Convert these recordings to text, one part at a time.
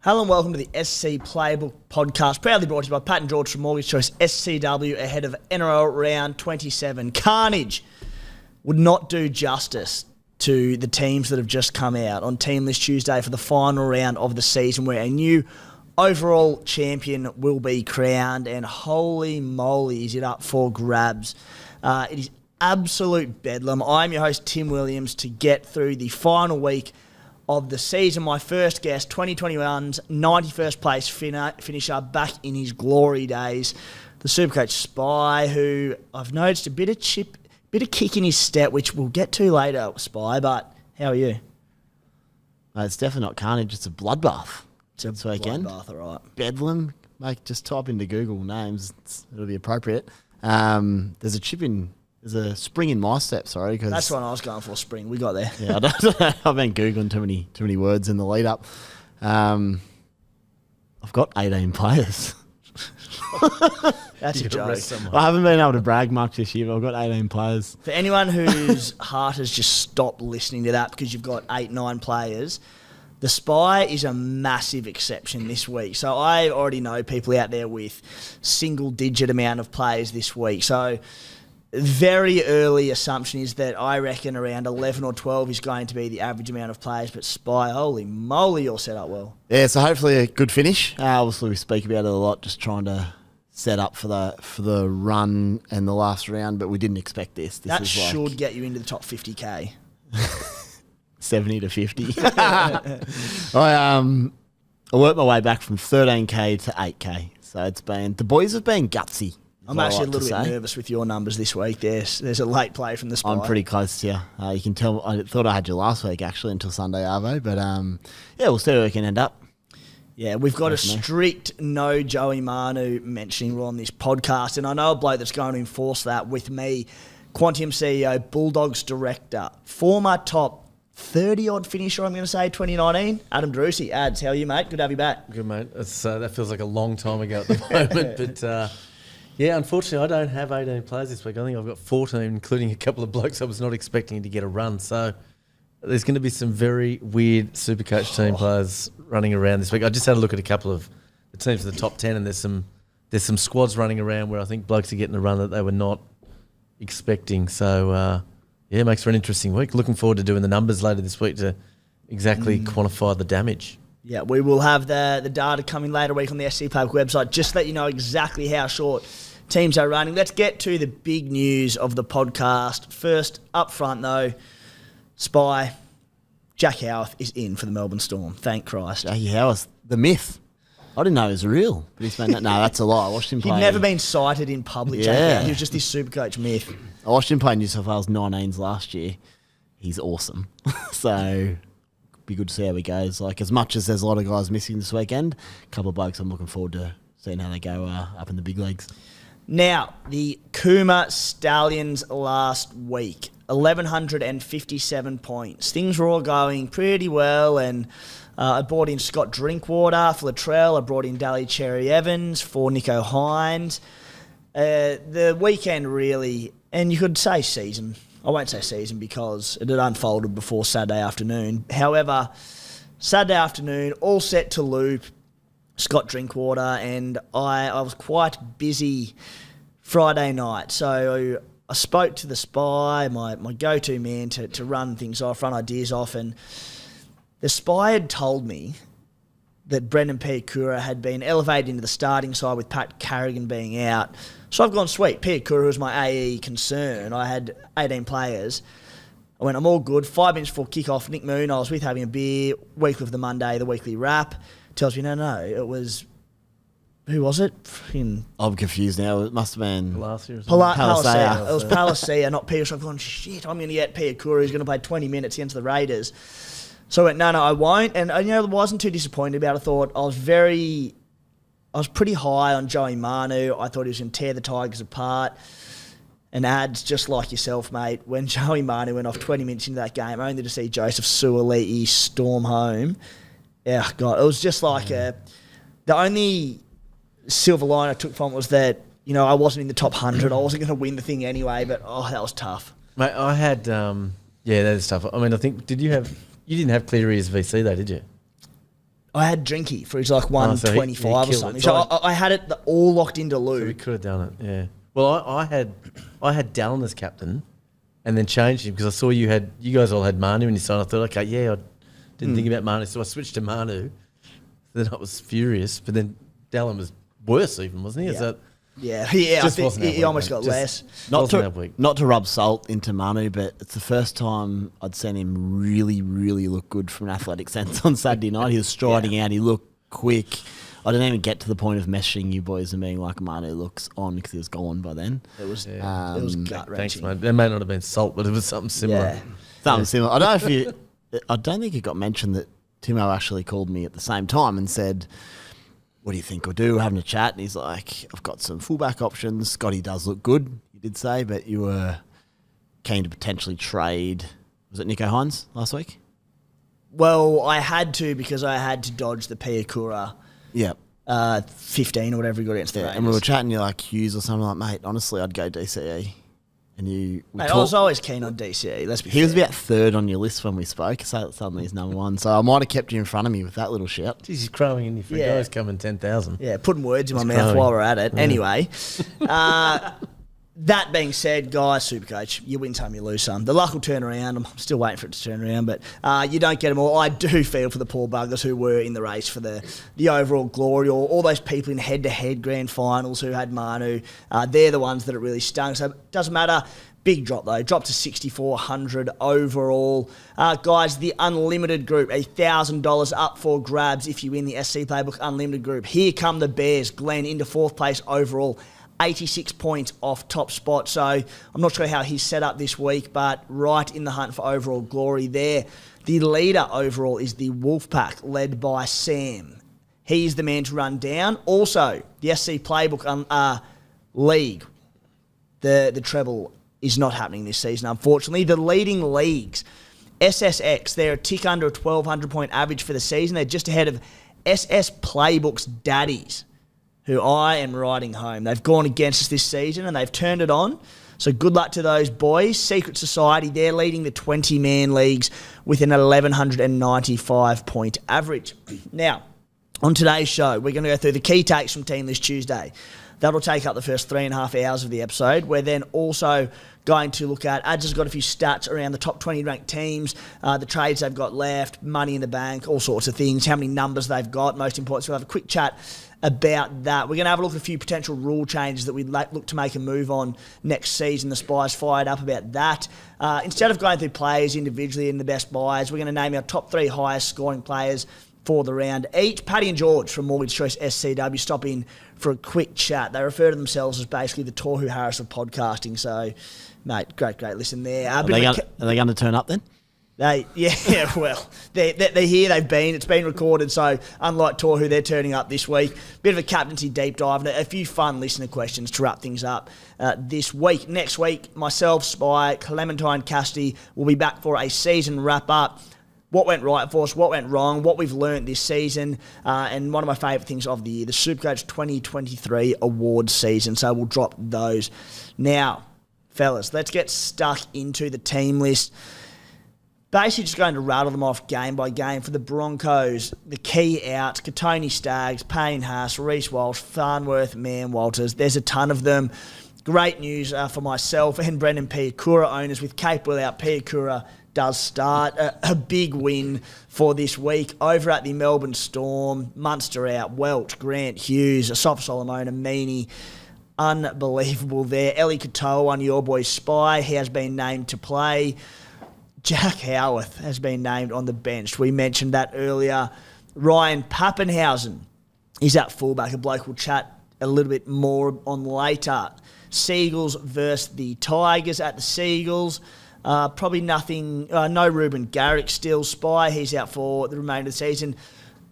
Hello and welcome to the SC Playbook podcast, proudly brought to you by Pat and George from Mortgage Choice SCW ahead of NRL Round 27. Carnage would not do justice to the teams that have just come out on Team List Tuesday for the final round of the season, where a new overall champion will be crowned, and holy moly is it up for grabs. It is absolute bedlam. I'm your host, Tim Williams, to get through the final week of the season. My first guest, 2021's 91st place finisher back in his glory days, the Supercoach Spy, who I've noticed a bit of kick in his step, which we'll get to later, Spy, but how are you? It's definitely not carnage, it's a bloodbath. It's a bloodbath, all right. Bedlam, mate, just type into Google names, it'll be appropriate. There's a spring in my step, sorry. Cause that's what I was going for, spring. We got there. Yeah, I've been Googling too many words in the lead up. I've got 18 players. That's a joke. I haven't been able to brag much this year, but I've got 18 players. For anyone whose heart has just stopped listening to that because you've got 9 players, the Spy is a massive exception this week. So I already know people out there with single-digit amount of players this week. So very early assumption is that I reckon around 11 or 12 is going to be the average amount of players. But Spy, holy moly, you're set up well. Yeah, so hopefully a good finish. Obviously, we speak about it a lot, just trying to set up for the run and the last round, but we didn't expect this. That should get you into the top 50k. 70 to 50. I worked my way back from 13k to 8k. So the boys have been gutsy. I'm actually a little bit nervous with your numbers this week. There's a late play from the Spy. I'm pretty close to you. You can tell. I thought I had you last week actually until Sunday Arvo, but yeah, we'll see where we can end up. Yeah, we've got a strict no Joey Manu mentioning rule on this podcast, and I know a bloke that's going to enforce that with me, Quantium CEO, Bulldogs director, former top 30-odd finisher, I'm going to say, 2019, Adam Driussi. Ads, how are you, mate? Good to have you back. Good, mate. That feels like a long time ago at the moment, but yeah, unfortunately, I don't have 18 players this week. I think I've got 14, including a couple of blokes I was not expecting to get a run. So there's going to be some very weird Supercoach team players running around this week. I just had a look at a couple of the teams in the top 10, and there's some squads running around where I think blokes are getting a run that they were not expecting. So yeah, it makes for an interesting week. Looking forward to doing the numbers later this week to exactly quantify the damage. Yeah, we will have the data coming later week on the SC Playbook website. Just let you know exactly how short teams are running. Let's get to the big news of the podcast. First, up front though, Spy, Jack Howarth is in for the Melbourne Storm. Thank Christ. Jackie Howarth, the myth. I didn't know he was real. But he's been, no, that's a lie. I watched him play. He'd never been cited in public, Jack Howarth. He was just this Supercoach myth. I watched him play New South Wales 19s last year. He's awesome. So be good to see how he goes. Like, as much as there's a lot of guys missing this weekend, a couple of blokes I'm looking forward to seeing how they go up in the big leagues. Now, the Cooma Stallions last week, 1,157 points. Things were all going pretty well, and I brought in Scott Drinkwater for Latrell. I brought in Koula the Cherry Evans for Nico Hines. The weekend really, and you could say season. I won't say season because it had unfolded before Saturday afternoon. However, Saturday afternoon, all set to loop, Scott Drinkwater, and I was quite busy Friday night. So I spoke to the Spy, my go-to man to run things off, run ideas off, and the Spy had told me that Brendan Piakura had been elevated into the starting side with Pat Carrigan being out. So I've gone, sweet, Piakura was my AE concern. I had 18 players. I went, I'm all good. 5 minutes before kickoff, Nick Moon, I was with having a beer, weekly of the Monday, the weekly wrap, tells me, no, it was, who was it? I'm confused now. It must have been last year or something. Palacia. It was Palacia, not Piakura. So I've gone, shit, I'm going to get Piakura, who's going to play 20 minutes against the Raiders. So I went, no, I won't. And I wasn't too disappointed about it. I thought I was pretty high on Joey Manu. I thought he was going to tear the Tigers apart. And ads, just like yourself, mate, when Joey Manu went off 20 minutes into that game, only to see Joseph Suaalii storm home. Yeah, God, it was just like the only silver line I took from it was that, I wasn't in the top 100. I wasn't going to win the thing anyway, but, that was tough. Mate, I had, that is tough. I mean, I think, you didn't have Cleary as VC though, did you? I had Drinky for his like 125 or killed something. it. So I had it all locked into So we Lou. could have done it, yeah. Well, I had Dallin as captain and then changed him because I saw you guys all had Manu in your side. I thought, okay, yeah, I didn't think about Manu. So I switched to Manu. Then I was furious. But then Dallin was worse even, wasn't he? Is that... Yeah, I Just think wasn't our he week, almost mate. got Just less. wasn't our week. Not to rub salt into Manu, but it's the first time I'd seen him really, really look good from an athletic sense on Saturday night. He was striding out. He looked quick. I didn't even get to the point of messaging you boys and being like, Manu looks on because he was gone by then. It was Um, gut Thanks, wrenching. mate. There may not have been salt, but it was something similar. Yeah. Something similar. I don't think it got mentioned that Timo actually called me at the same time and said, what do you think we'll do? We're having a chat. And he's like, I've got some fullback options. Scotty does look good, you did say, but you were keen to potentially trade. Was it Nico Hines last week? Well, I had to because I had to dodge the Piakura Yeah. 15 or whatever he got against the Yeah. Raiders. And we were chatting, you're like Hughes or something like, mate, honestly, I'd go DCE. And Mate, I was always keen on DCE. Let's be he was fair. about third on your list when we spoke, so suddenly he's number one. So I might have kept you in front of me with that little shout. Jeez, he's crowing in your free Yeah. guys coming 10,000. Yeah, putting words in my It's mouth growing. while we're at it. Anyway, that being said, guys, Supercoach, you win some, you lose some. The luck will turn around. I'm still waiting for it to turn around, but you don't get them all. I do feel for the poor buggers who were in the race for the overall glory, or all those people in head-to-head grand finals who had Manu. They're the ones that it really stung. So it doesn't matter. Big drop, though. Dropped to 6,400 overall. Guys, the Unlimited group, $1,000 up for grabs if you win the SC Playbook Unlimited group. Here come the Bears. Glenn into fourth place overall. 86 points off top spot. So I'm not sure how he's set up this week, but right in the hunt for overall glory there. The leader overall is the Wolfpack, led by Sam. He's the man to run down. Also, the SC Playbook League, the treble is not happening this season, unfortunately. The leading leagues, SSX, they're a tick under a 1,200-point average for the season. They're just ahead of SS Playbook's Daddies, who I am riding home. They've gone against us this season and they've turned it on. So good luck to those boys. Secret Society, they're leading the 20-man leagues with an 1,195-point average. Now, on today's show, we're going to go through the key takes from Team List Tuesday. That'll take up the first 3.5 hours of the episode. We're then also going to look at, Ads has got a few stats around the top 20 ranked teams, the trades they've got left, money in the bank, all sorts of things, how many numbers they've got, most important. So we'll have a quick chat about that. We're going to have a look at a few potential rule changes that we'd look to make a move on next season. The Spies fired up about that. Instead of going through players individually in the best buys, we're going to name our top 3 highest scoring players for the round each. Paddy and George from Mortgage Choice SCW stop in for a quick chat. They refer to themselves as basically the Tohu Harris of podcasting. So, mate, great listen there. Are they going to turn up then? Well, they're here, they've been. It's been recorded, so unlike Tohu, they're turning up this week. Bit of a captaincy deep dive and a few fun listener questions to wrap things up this week. Next week, myself, Spy, Clementine Cassidy will be back for a season wrap-up. What went right for us, what went wrong, what we've learnt this season, and one of my favourite things of the year, the Supercoach 2023 awards season. So we'll drop those. Now, fellas, let's get stuck into the team list. Basically just going to rattle them off game by game. For the Broncos, the key outs, Katoni Staggs, Payne Haas, Reece Walsh, Farnworth, Mann, Walters. There's a ton of them. Great news for myself and Brendan Piakura owners. With Capewell out, Piakura does start. A big win for this week. Over at the Melbourne Storm, Munster out, Welch, Grant, Hughes, Asafa Solomona, Meaney. Unbelievable there. Ellie Katoa, one of your boys, Spy, he has been named to play. Jack Howarth has been named on the bench. We mentioned that earlier. Ryan Pappenhausen is at fullback. A bloke we'll chat a little bit more on later. Seagulls versus the Tigers at the Seagulls. Probably nothing, no Ruben Garrick still. Spy, he's out for the remainder of the season.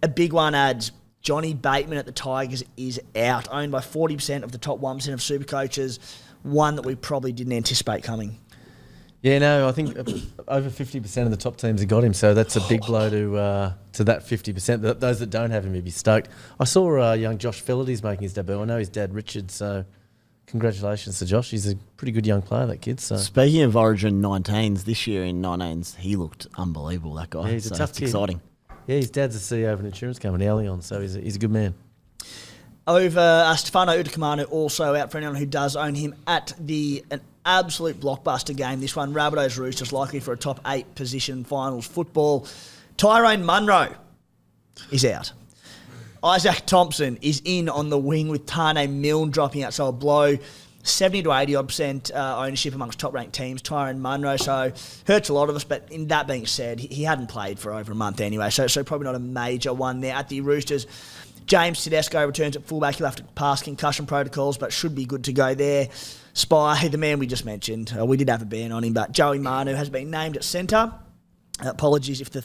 A big one adds, Johnny Bateman at the Tigers is out, owned by 40% of the top 1% of Supercoaches, one that we probably didn't anticipate coming. Yeah, no, I think over 50% of the top teams have got him, so that's a big blow to that 50%. Those that don't have him would be stoked. I saw young Josh Filady's making his debut. I know his dad Richard, so congratulations to Josh. He's a pretty good young player, that kid. So Speaking of Origin 19s, this year in 19s, he looked unbelievable, that guy. Yeah, he's a tough it's kid. exciting. Yeah, his dad's the CEO of an insurance company, Allianz, so he's a good man. Over Stefano Utokumanu also out for anyone who does own him at an absolute blockbuster game. This one, Rabbitohs Roosters, likely for a top 8 position finals football. Tyrone Munro is out. Isaac Thompson is in on the wing with Tane Milne dropping out, so a blow. 70 to 80% ownership amongst top-ranked teams, Tyrone Munro, so hurts a lot of us, but in that being said, he hadn't played for over a month anyway, so probably not a major one there. At the Roosters, James Tedesco returns at fullback. He'll have to pass concussion protocols, but should be good to go there. Spy, the man we just mentioned, we did have a ban on him, but Joey Manu has been named at centre. Apologies if the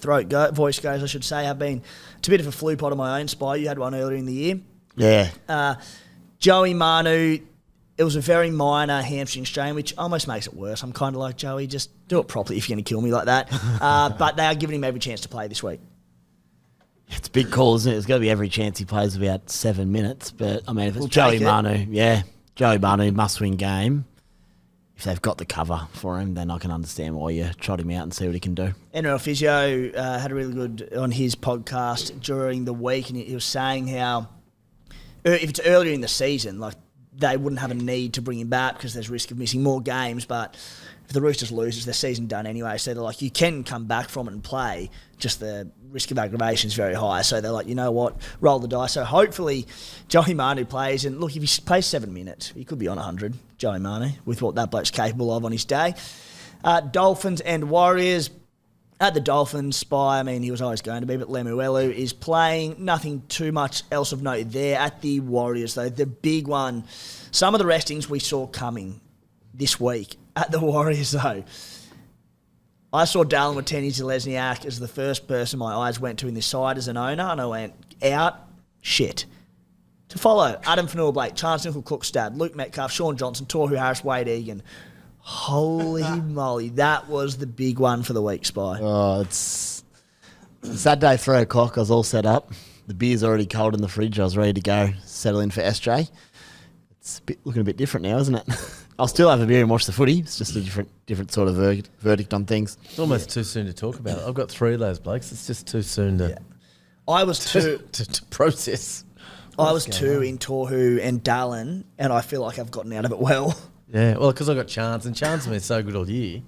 voice goes, I should say. It's a bit of a flu pot of my own, Spy. You had one earlier in the year. Yeah. Joey Manu, it was a very minor hamstring strain, which almost makes it worse. I'm kind of like, Joey, just do it properly if you're going to kill me like that. But they are giving him every chance to play this week. It's a big call, isn't it? It's got to be every chance he plays about 7 minutes. But, I mean, if it's We'll Joey take it. Manu, Joey Manu, must-win game. If they've got the cover for him, then I can understand why you trot him out and see what he can do. NRL Physio had a really good on his podcast during the week, and he was saying how if it's earlier in the season, like they wouldn't have a need to bring him back because there's risk of missing more games, but if the Roosters lose, their season done anyway. So they're like, you can come back from it and play, just the risk of aggravation is very high. So they're like, you know what, roll the dice. So hopefully Joey Manu plays, and look, if he plays 7 minutes, he could be on 100, Joey Manu, with what that bloke's capable of on his day. Dolphins and Warriors. At the Dolphins, Spy, I mean, he was always going to be, but Lemuelu is playing. Nothing too much else of note there. At the Warriors, though, the big one, some of the restings we saw coming this week. At the Warriors, though, I saw Dallin Watene-Zelezniak as the first person my eyes went to in this side as an owner, and I went, out, shit. To follow, Adam Fanua-Blake, Chance Nickel-Cookstad, Luke Metcalf, Shaun Johnson, Tohu Harris, Wade Egan. Holy moly, that was the big one for the week, Spy. Oh, it's Saturday, 3 o'clock. I was all set up. The beer's already cold in the fridge. I was ready to go settle in for SJ. It's looking a bit different now, isn't it? I'll still have a beer and watch the footy. It's just a different sort of verdict on things. It's almost too soon to talk about it. I've got 3 of those blokes. It's just too soon to I was two to process. I was 2 in Tohu and Dallin, and I feel like I've gotten out of it well. Yeah, well, because I got Chance, and Chance has been so good all year.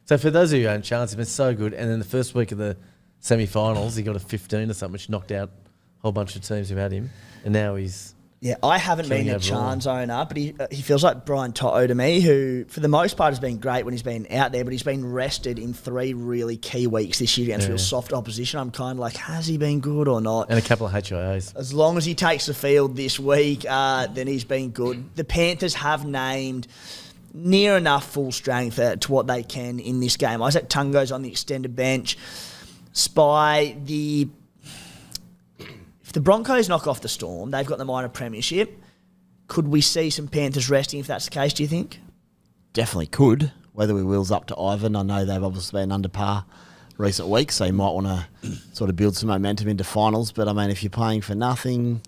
So for those of you who own Chance, he's been so good. And then the first week of the semi-finals, he got a 15 or something, which knocked out a whole bunch of teams who had him. And now he's... Yeah, I haven't been a Chance owner, but he feels like Brian Toto to me, who for the most part has been great when he's been out there, but he's been rested in 3 really key weeks this year against real soft opposition. I'm kind of like, has he been good or not? And a couple of HIAs. As long as he takes the field this week, then he's been good. The Panthers have named near enough full strength to what they can in this game. Isaac Tungo's on the extended bench. Spy, if the Broncos knock off the Storm, they've got the minor premiership. Could we see some Panthers resting if that's the case, do you think? Definitely could. Whether we wheels up to Ivan, I know they've obviously been under par recent weeks, so you might want to sort of build some momentum into finals. But, I mean, if you're playing for nothing,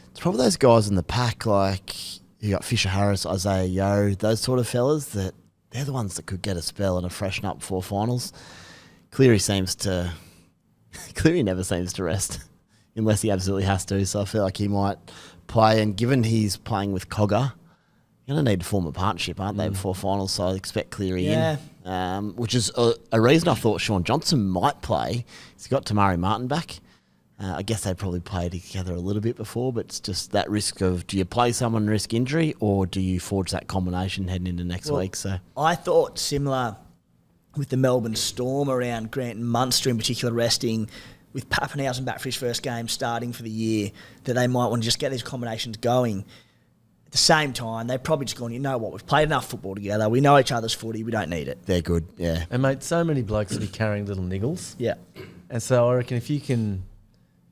it's probably those guys in the pack, like you got Fisher Harris, Isaiah Yeo, those sort of fellas, that they're the ones that could get a spell and a freshen up before finals. Cleary never seems to rest unless he absolutely has to, so I feel like he might play. And given he's playing with Cogger, you're going to need to form a partnership, aren't they, before finals? So I expect Cleary in, which is a reason I thought Shaun Johnson might play. He's got Tamari Martin back. I guess they probably played together a little bit before, but it's just that risk of, do you play someone and risk injury, or do you forge that combination heading into next week? So I thought similar with the Melbourne Storm around Grant and Munster in particular resting, with Pappenhausen back for his first game starting for the year, that they might want to just get these combinations going. At the same time, they've probably just gone, you know what, we've played enough football together, we know each other's footy, we don't need it. they're good, yeah. And, mate, so many blokes will be carrying little niggles. Yeah. And so I reckon if you can...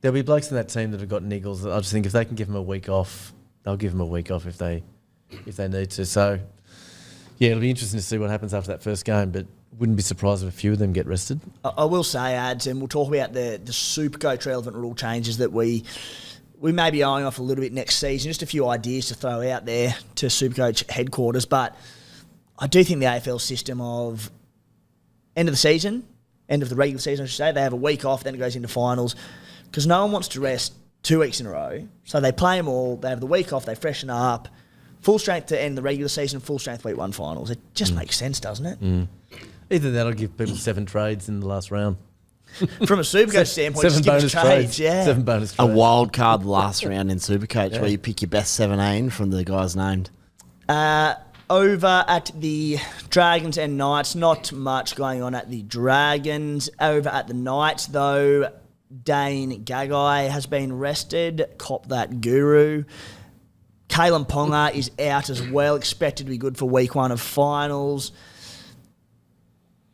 There'll be blokes in that team that have got niggles. I just think if they can give them a week off, they'll give them a week off if they need to. So, yeah, it'll be interesting to see what happens after that first game, but wouldn't be surprised if a few of them get rested. I will say, Ads, and we'll talk about the Supercoach relevant rule changes that we may be eyeing off a little bit next season. Just a few ideas to throw out there to Supercoach headquarters. But I do think the AFL system of end of the season, end of the regular season, I should say. They have a week off, then it goes into finals. Because no one wants to rest 2 weeks in a row. So they play them all. They have the week off. They freshen up. Full strength to end the regular season, full strength week 1 finals. It just makes sense, doesn't it? Either that or give people 7 trades in the last round. From a Supercoach standpoint, 7 just give us bonus trades. Yeah. 7 bonus A trades. wild card last round in Supercoach where you pick your best 17 from the guys named. Over at the Dragons and Knights, not much going on at the Dragons. Over at the Knights, though, Dane Gagai has been rested. Cop that guru. Kalyn Ponga is out as well, expected to be good for week 1 of finals.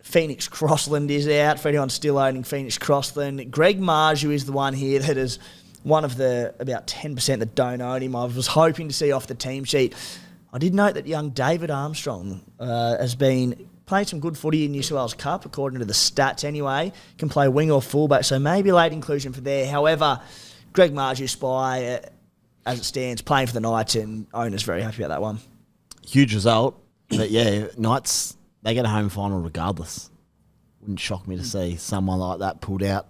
Phoenix Crossland is out, for anyone still owning Phoenix Crossland. Greg Marju is the one here that is one of the about 10% that don't own him. I was hoping to see off the team sheet. I did note that young David Armstrong has been playing some good footy in New South Wales Cup, according to the stats anyway. Can play wing or fullback, so maybe a late inclusion for there. However, Greg Marju spy, as it stands, playing for the Knights, and owner's very happy about that one. Huge result. But yeah, Knights, they get a home final regardless. Wouldn't shock me to see someone like that pulled out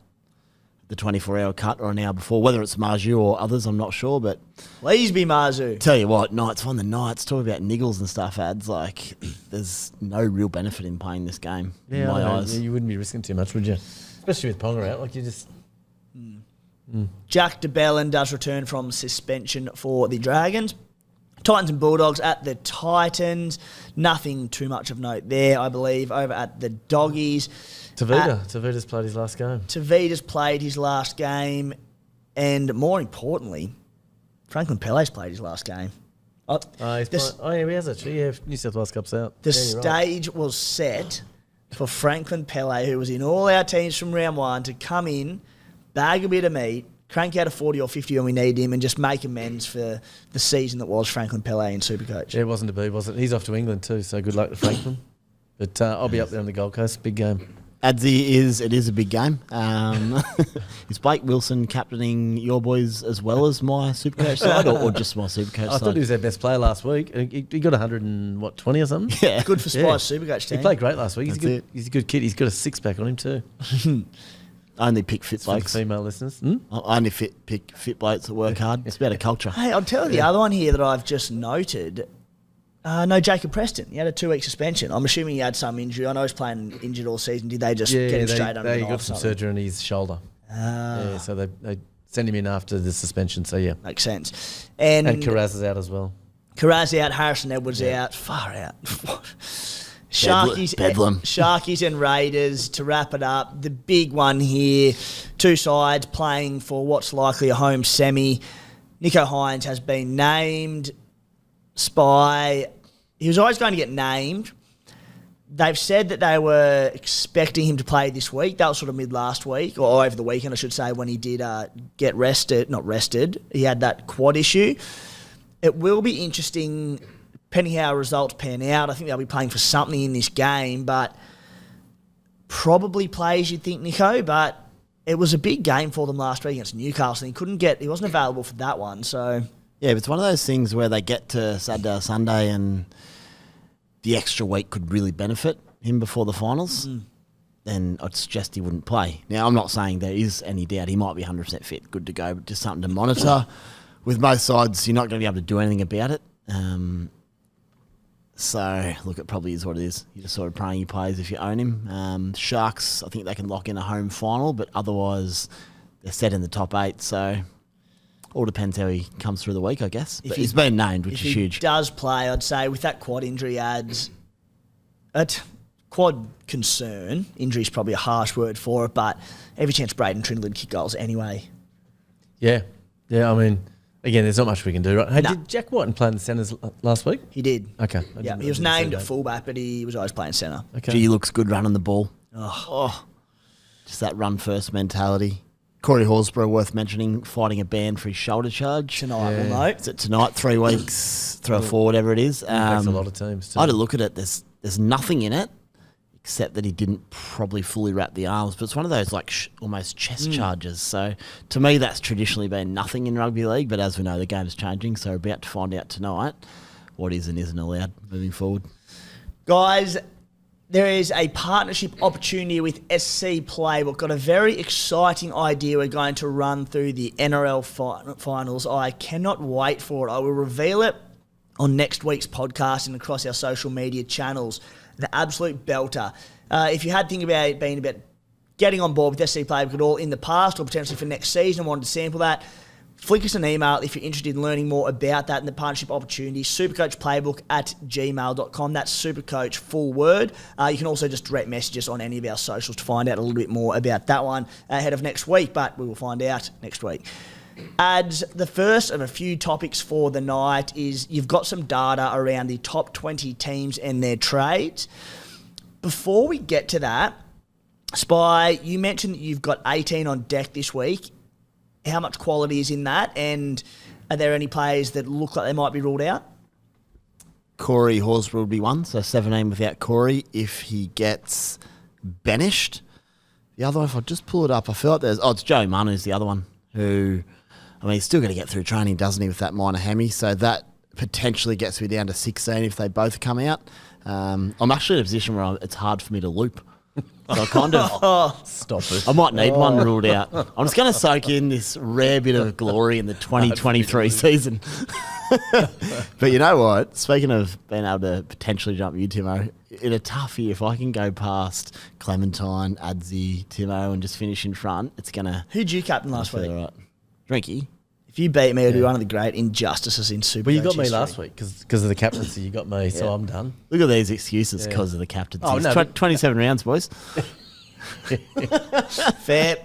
the 24-hour cut or an hour before. Whether it's Marju or others, I'm not sure. But Please be Marju. tell you what, Knights won the Knights. Talk about niggles and stuff, ads. Like, there's no real benefit in playing this game in my eyes. You wouldn't be risking too much, would you? Especially with Ponga out. Like, you just... Jack de Belin does return from suspension for the Dragons. Titans and Bulldogs at the Titans. Nothing too much of note there, I believe. Over at the Doggies. Tavita's played his last game. Tavita's played his last game. And more importantly, Franklin Pelle's played his last game. He has actually. Yeah, New South Wales Cup's out. The Yeah, you're right. stage was set for Franklin Pele, who was in all our teams from round 1, to come in, bag a bit of meat, crank out a 40 or 50 when we need him, and just make amends for the season that was Franklin Pele in Supercoach. Yeah, it wasn't to be, was it? He's off to England too, so good luck to Franklin. But I'll be up there on the Gold Coast. Big game. Adsy it is a big game. Is Blake Wilson captaining your boys as well as my Supercoach side, or just my Supercoach I side? thought he was their best player last week. He got 120 or something. Yeah. Good for Spice Supercoach team. He played great last week. That's He's a good kid. He's got a 6-pack on him too. I only pick fit For the blokes. female listeners. I only pick fit blokes that work hard. It's about a culture. Hey, I'll tell you the other one here that I've just noted. No, Jacob Preston. He had a 2-week suspension. I'm assuming he had some injury. I know he's playing injured all season. Did they just get him straight under He the got knife? some surgery on his shoulder. Yeah, so they sent him in after the suspension. So yeah, Makes sense. And Carraz is out as well. Carraz out, Harrison Edwards out. Far out. Bedlam. Sharkies and Raiders, to wrap it up. The big one here, 2 sides playing for what's likely a home semi. Nico Hines has been named. Spy, he was always going to get named. They've said that they were expecting him to play this week. That was sort of mid last week, or over the weekend, I should say, when he did get rested. Not rested. He had that quad issue. It will be interesting, depending how results pan out. I think they'll be playing for something in this game, but probably plays, you'd think, Nico. But it was a big game for them last week against Newcastle. He wasn't available for that one, so... Yeah, but it's one of those things where they get to Saturday or Sunday and the extra week could really benefit him before the finals. Then I'd suggest he wouldn't play. Now, I'm not saying there is any doubt he might be 100% fit, good to go, but just something to monitor. With most sides, you're not going to be able to do anything about it. So, look, it probably is what it is. You're just sort of praying he plays if you own him. Sharks, I think they can lock in a home final, but otherwise they're set in the top 8, so... All depends how he comes through the week, I guess. But he's been named, which is huge. If he does play, I'd say with that quad injury adds quad concern. Injury is probably a harsh word for it, but every chance Braden Trindle kick goals anyway. Yeah. I mean, again, there's not much we can do, right? Hey, did Jack Whiten play in the centres last week? He did. Okay. Yeah, he was named at fullback, but he was always playing centre. Okay. Gee, he looks good running the ball. Just that run-first mentality. Corey Horsburgh, worth mentioning, fighting a ban for his shoulder charge. Tonight, we'll know. Is it tonight? 3 weeks, 3 or 4, whatever it is. Affects a lot of teams too. I had a look at it. There's nothing in it except that he didn't probably fully wrap the arms. But it's one of those like almost chest charges. So to me, that's traditionally been nothing in rugby league. But as we know, the game is changing. So we're about to find out tonight what is and isn't allowed moving forward. Guys, there is a partnership opportunity with SC Playbook. Got a very exciting idea we're going to run through the NRL finals. I cannot wait for it. I will reveal it on next week's podcast and across our social media channels. The absolute belter. If you had thinking about it being about getting on board with SC Playbook at all in the past or potentially for next season and wanted to sample that, flick us an email if you're interested in learning more about that and the partnership opportunity. Supercoachplaybook@gmail.com. That's Supercoach, full word. You can also just direct message us on any of our socials to find out a little bit more about that one ahead of next week, but we will find out next week. Ads, the first of a few topics for the night is you've got some data around the top 20 teams and their trades. Before we get to that, Spy, you mentioned that you've got 18 on deck this week. How much quality is in that? And are there any players that look like they might be ruled out? Corey Horsburgh would be one, so 17 without Corey if he gets banished. The other one, if I just pull it up, I feel like it's Joey Manu's the other one who, I mean, he's still going to get through training, doesn't he, with that minor hammy, so that potentially gets me down to 16 if they both come out. I'm actually in a position where it's hard for me to loop. So I kind of Stop it. I might need one ruled out. I'm just going to soak in this rare bit of glory in the 2023 season. But you know what? Speaking of being able to potentially jump you, Timo, in a tough year, if I can go past Clementine, Adzi, Timo, and just finish in front, it's going to... Who'd you captain last week? Right. Drinky. If you beat me, it'll be one of the great injustices in Supercoach. Well, you got me history. last week because of the captaincy. You got me, so I'm done. Look at these excuses because of the captaincy. Oh, no, 27 rounds, boys. Fair.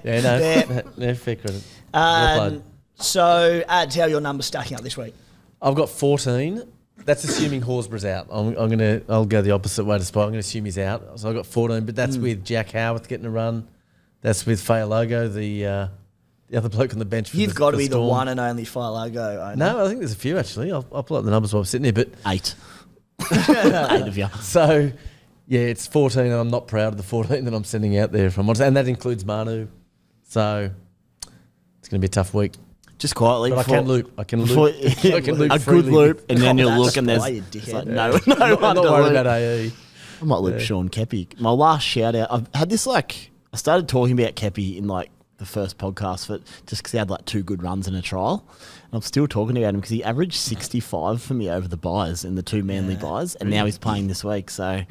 Yeah, no, Fair. fair credit. Well played. So, Ads, how are your numbers stacking up this week? I've got 14. That's assuming Horsburgh's out. I'll go the opposite way to Spy. I'm gonna assume he's out. So I've got 14, but that's with Jack Howarth getting a run. That's with Fayalogo, the other bloke on the bench. You've got to be the one and only Fayalogo owner. No, I think there's a few actually. I'll pull up the numbers while I'm sitting here, but 8. 8 of you. so yeah, it's 14, and I'm not proud of the 14 that I'm sending out there. If I'm honest, and that includes Manu. So it's gonna be a tough week. Just quietly. But I can loop. I can before, loop. I can loop a freely. good loop, and then you'll That's look and there's why you it's dickhead. like, no I'm one not to worried loop. about AE. I might loop Shaun Kepi. My last shout out, I've had this I started talking about Kepi in the first podcast just because he had 2 good runs in a trial. And I'm still talking about him because he averaged 65 for me over the buys in the 2 Manly buys, and now he's playing this week. So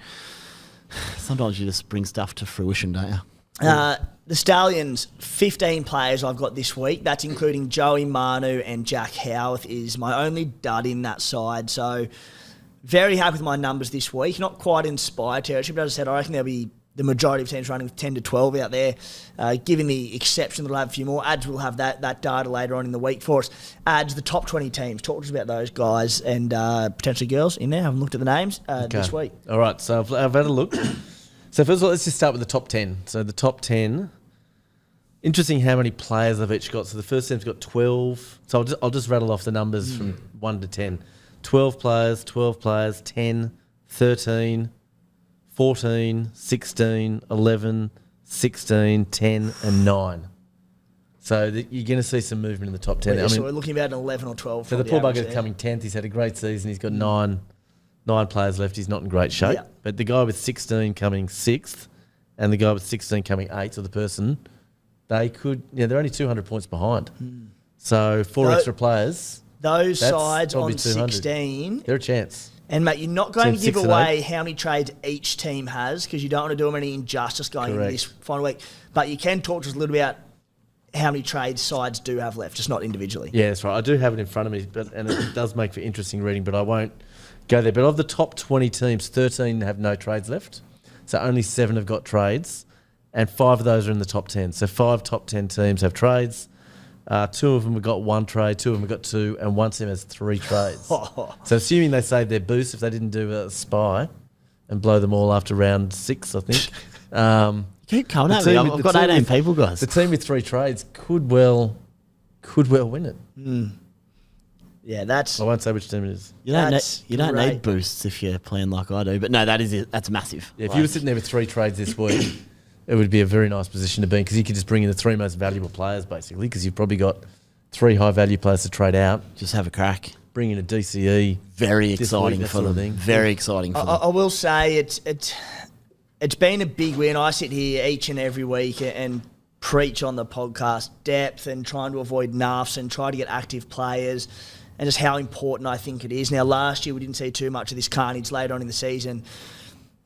sometimes you just bring stuff to fruition, don't you? The Stallions, 15 players I've got this week. That's including Joey Manu and Jack Howarth is my only dud in that side. So very happy with my numbers this week. Not quite inspired territory, but as I said, I reckon there'll be the majority of teams running with 10 to 12 out there. Given the exception that we'll have a few more. Ads will have that data later on in the week for us. Ads, the top 20 teams. Talk to us about those guys and potentially girls in there. Haven't looked at the names this week. All right, so I've had a look. So first of all, let's just start with the top 10. So the top 10, interesting how many players they've each got. So the first team's got 12. So I'll just rattle off the numbers from 1 to 10. 12 players, 10, 13, 14, 16, 11, 16, 10, and 9. So you're going to see some movement in the top 10. Yeah, so we're looking about an 11 or 12. So the poor bugger's coming 10th. He's had a great season. He's got 9 players left. He's not in great shape. Yeah. But the guy with 16 coming 6th and the guy with 16 coming 8th, or the person, they could, they're only 200 points behind. So 4 extra players. Those That's sides on probably 200. 16. They're a chance. And, mate, you're not going Team to give 6 and away 8. how many trades each team has because you don't want to do them any injustice going into Correct. this final week. But you can talk to us a little bit about how many trades sides do have left, just not individually. Yeah, that's right. I do have it in front of me, and it does make for interesting reading, but I won't go there. But of the top 20 teams, 13 have no trades left. So only 7 have got trades, and 5 of those are in the top 10. So 5 top 10 teams have trades. 2 of them have got 1 trade, 2 of them have got 2, and 1 team has 3 trades. So assuming they saved their boost if they didn't do a spy and blow them all after round 6, I think. Keep coming at me. I've got 18 people, guys. The team with 3 trades could well win it. Yeah, that's... I won't say which team it is. You don't That's need great. boosts if you're playing like I do. But no, that's massive. Yeah, if you were sitting there with 3 trades this week, it would be a very nice position to be in because you could just bring in the 3 most valuable players, basically, because you've probably got 3 high-value players to trade out. Just have a crack. Bring in a DCE. Very This exciting week, that for sort of them. thing. Very exciting for them. I will say it's it's been a big win. I sit here each and every week and preach on the podcast depth and trying to avoid nuffs and try to get active players and just how important I think it is. Now, last year we didn't see too much of this carnage later on in the season.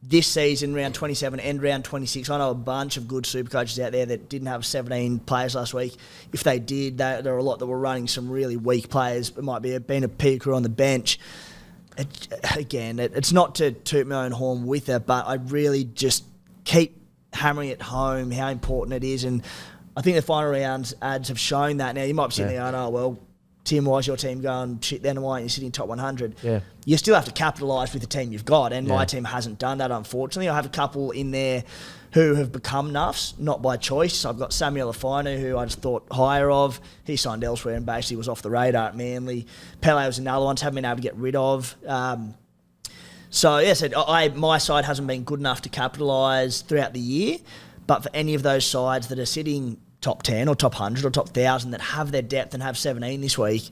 This season, round 27 and round 26, I know a bunch of good Supercoaches out there that didn't have 17 players last week. If they did, there are a lot that were running some really weak players. It might be been a Piku on the bench. It's not to toot my own horn with it, but I really just keep hammering it home how important it is. And I think the final rounds ads have shown that. Now, you might be sitting there going, oh, well, Tim, why's your team going shit then? Why aren't you sitting top 100? Yeah. You still have to capitalise with the team you've got, and my team hasn't done that, unfortunately. I have a couple in there who have become nuffs, not by choice. I've got Samuel Afinu, who I just thought higher of. He signed elsewhere and basically was off the radar at Manly. Pele was another one, haven't been able to get rid of. My side hasn't been good enough to capitalise throughout the year, but for any of those sides that are sitting top 10 or top 100 or top 1,000 that have their depth and have 17 this week,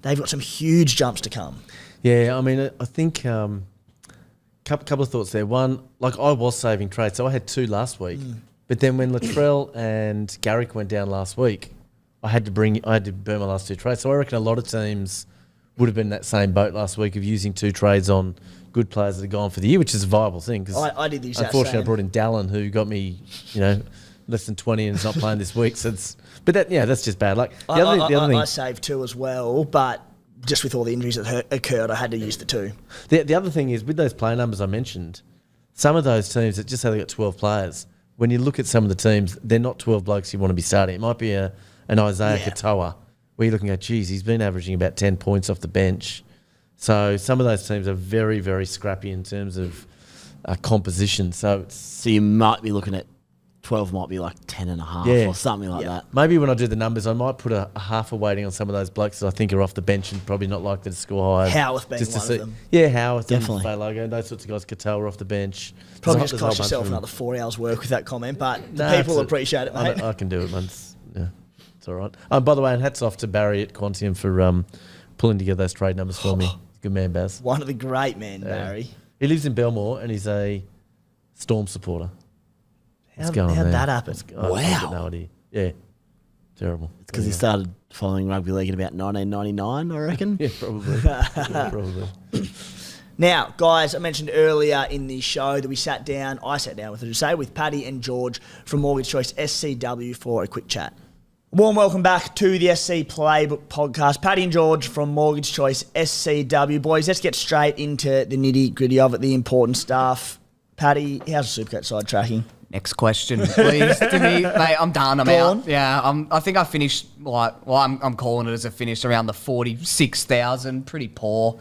they've got some huge jumps to come. Yeah, I mean, I think couple of thoughts there. One, like I was saving trades, so I had 2 last week. But then when Latrell and Garrick went down last week, I had to burn my last 2 trades. So I reckon a lot of teams would have been in that same boat last week of using 2 trades on good players that are gone for the year, which is a viable thing. Cause I did the exact unfortunately, same. I brought in Dallin, who got me, less than 20 and is not playing this week. So that's just bad. Like the other thing, I saved 2 as well, but just with all the injuries that occurred, I had to use the 2. The other thing is with those player numbers I mentioned, some of those teams that just say they got 12 players. When you look at some of the teams, they're not 12 blokes you want to be starting. It might be an Isaiah Katoa, where you're looking at, geez, he's been averaging about 10 points off the bench. So some of those teams are very, very scrappy in terms of composition. So you might be looking at 12 might be like 10.5 or something like that. Maybe when I do the numbers, I might put a half a weighting on some of those blokes that I think are off the bench and probably not likely to score high. Howarth being one of them. Yeah, Howarth, definitely. And Logo, those sorts of guys. Katoa off the bench. Probably just cost yourself another 4 hours work with that comment, but people appreciate it, mate. I can do it, man. It's all right. By the way, and hats off to Barry at Quantium for pulling together those trade numbers for me. Good man, Baz. One of the great men, Barry. He lives in Belmore and he's a Storm supporter. How'd that happen? Wow. I got no idea. Yeah. Terrible. It's because he started following rugby league in about 1999, I reckon. Yeah, probably. Now, guys, I mentioned earlier in the show that I sat down with Paddy and George from Mortgage Choice SCW for a quick chat. Warm welcome back to the SC Playbook podcast. Paddy and George from Mortgage Choice SCW. Boys, let's get straight into the nitty-gritty of it, the important stuff. Paddy, how's the Supercoach side tracking? Next question, please. To me, mate, I'm done. I'm out. Yeah, I think I finished I'm calling it as a finish around the 46,000. Pretty poor.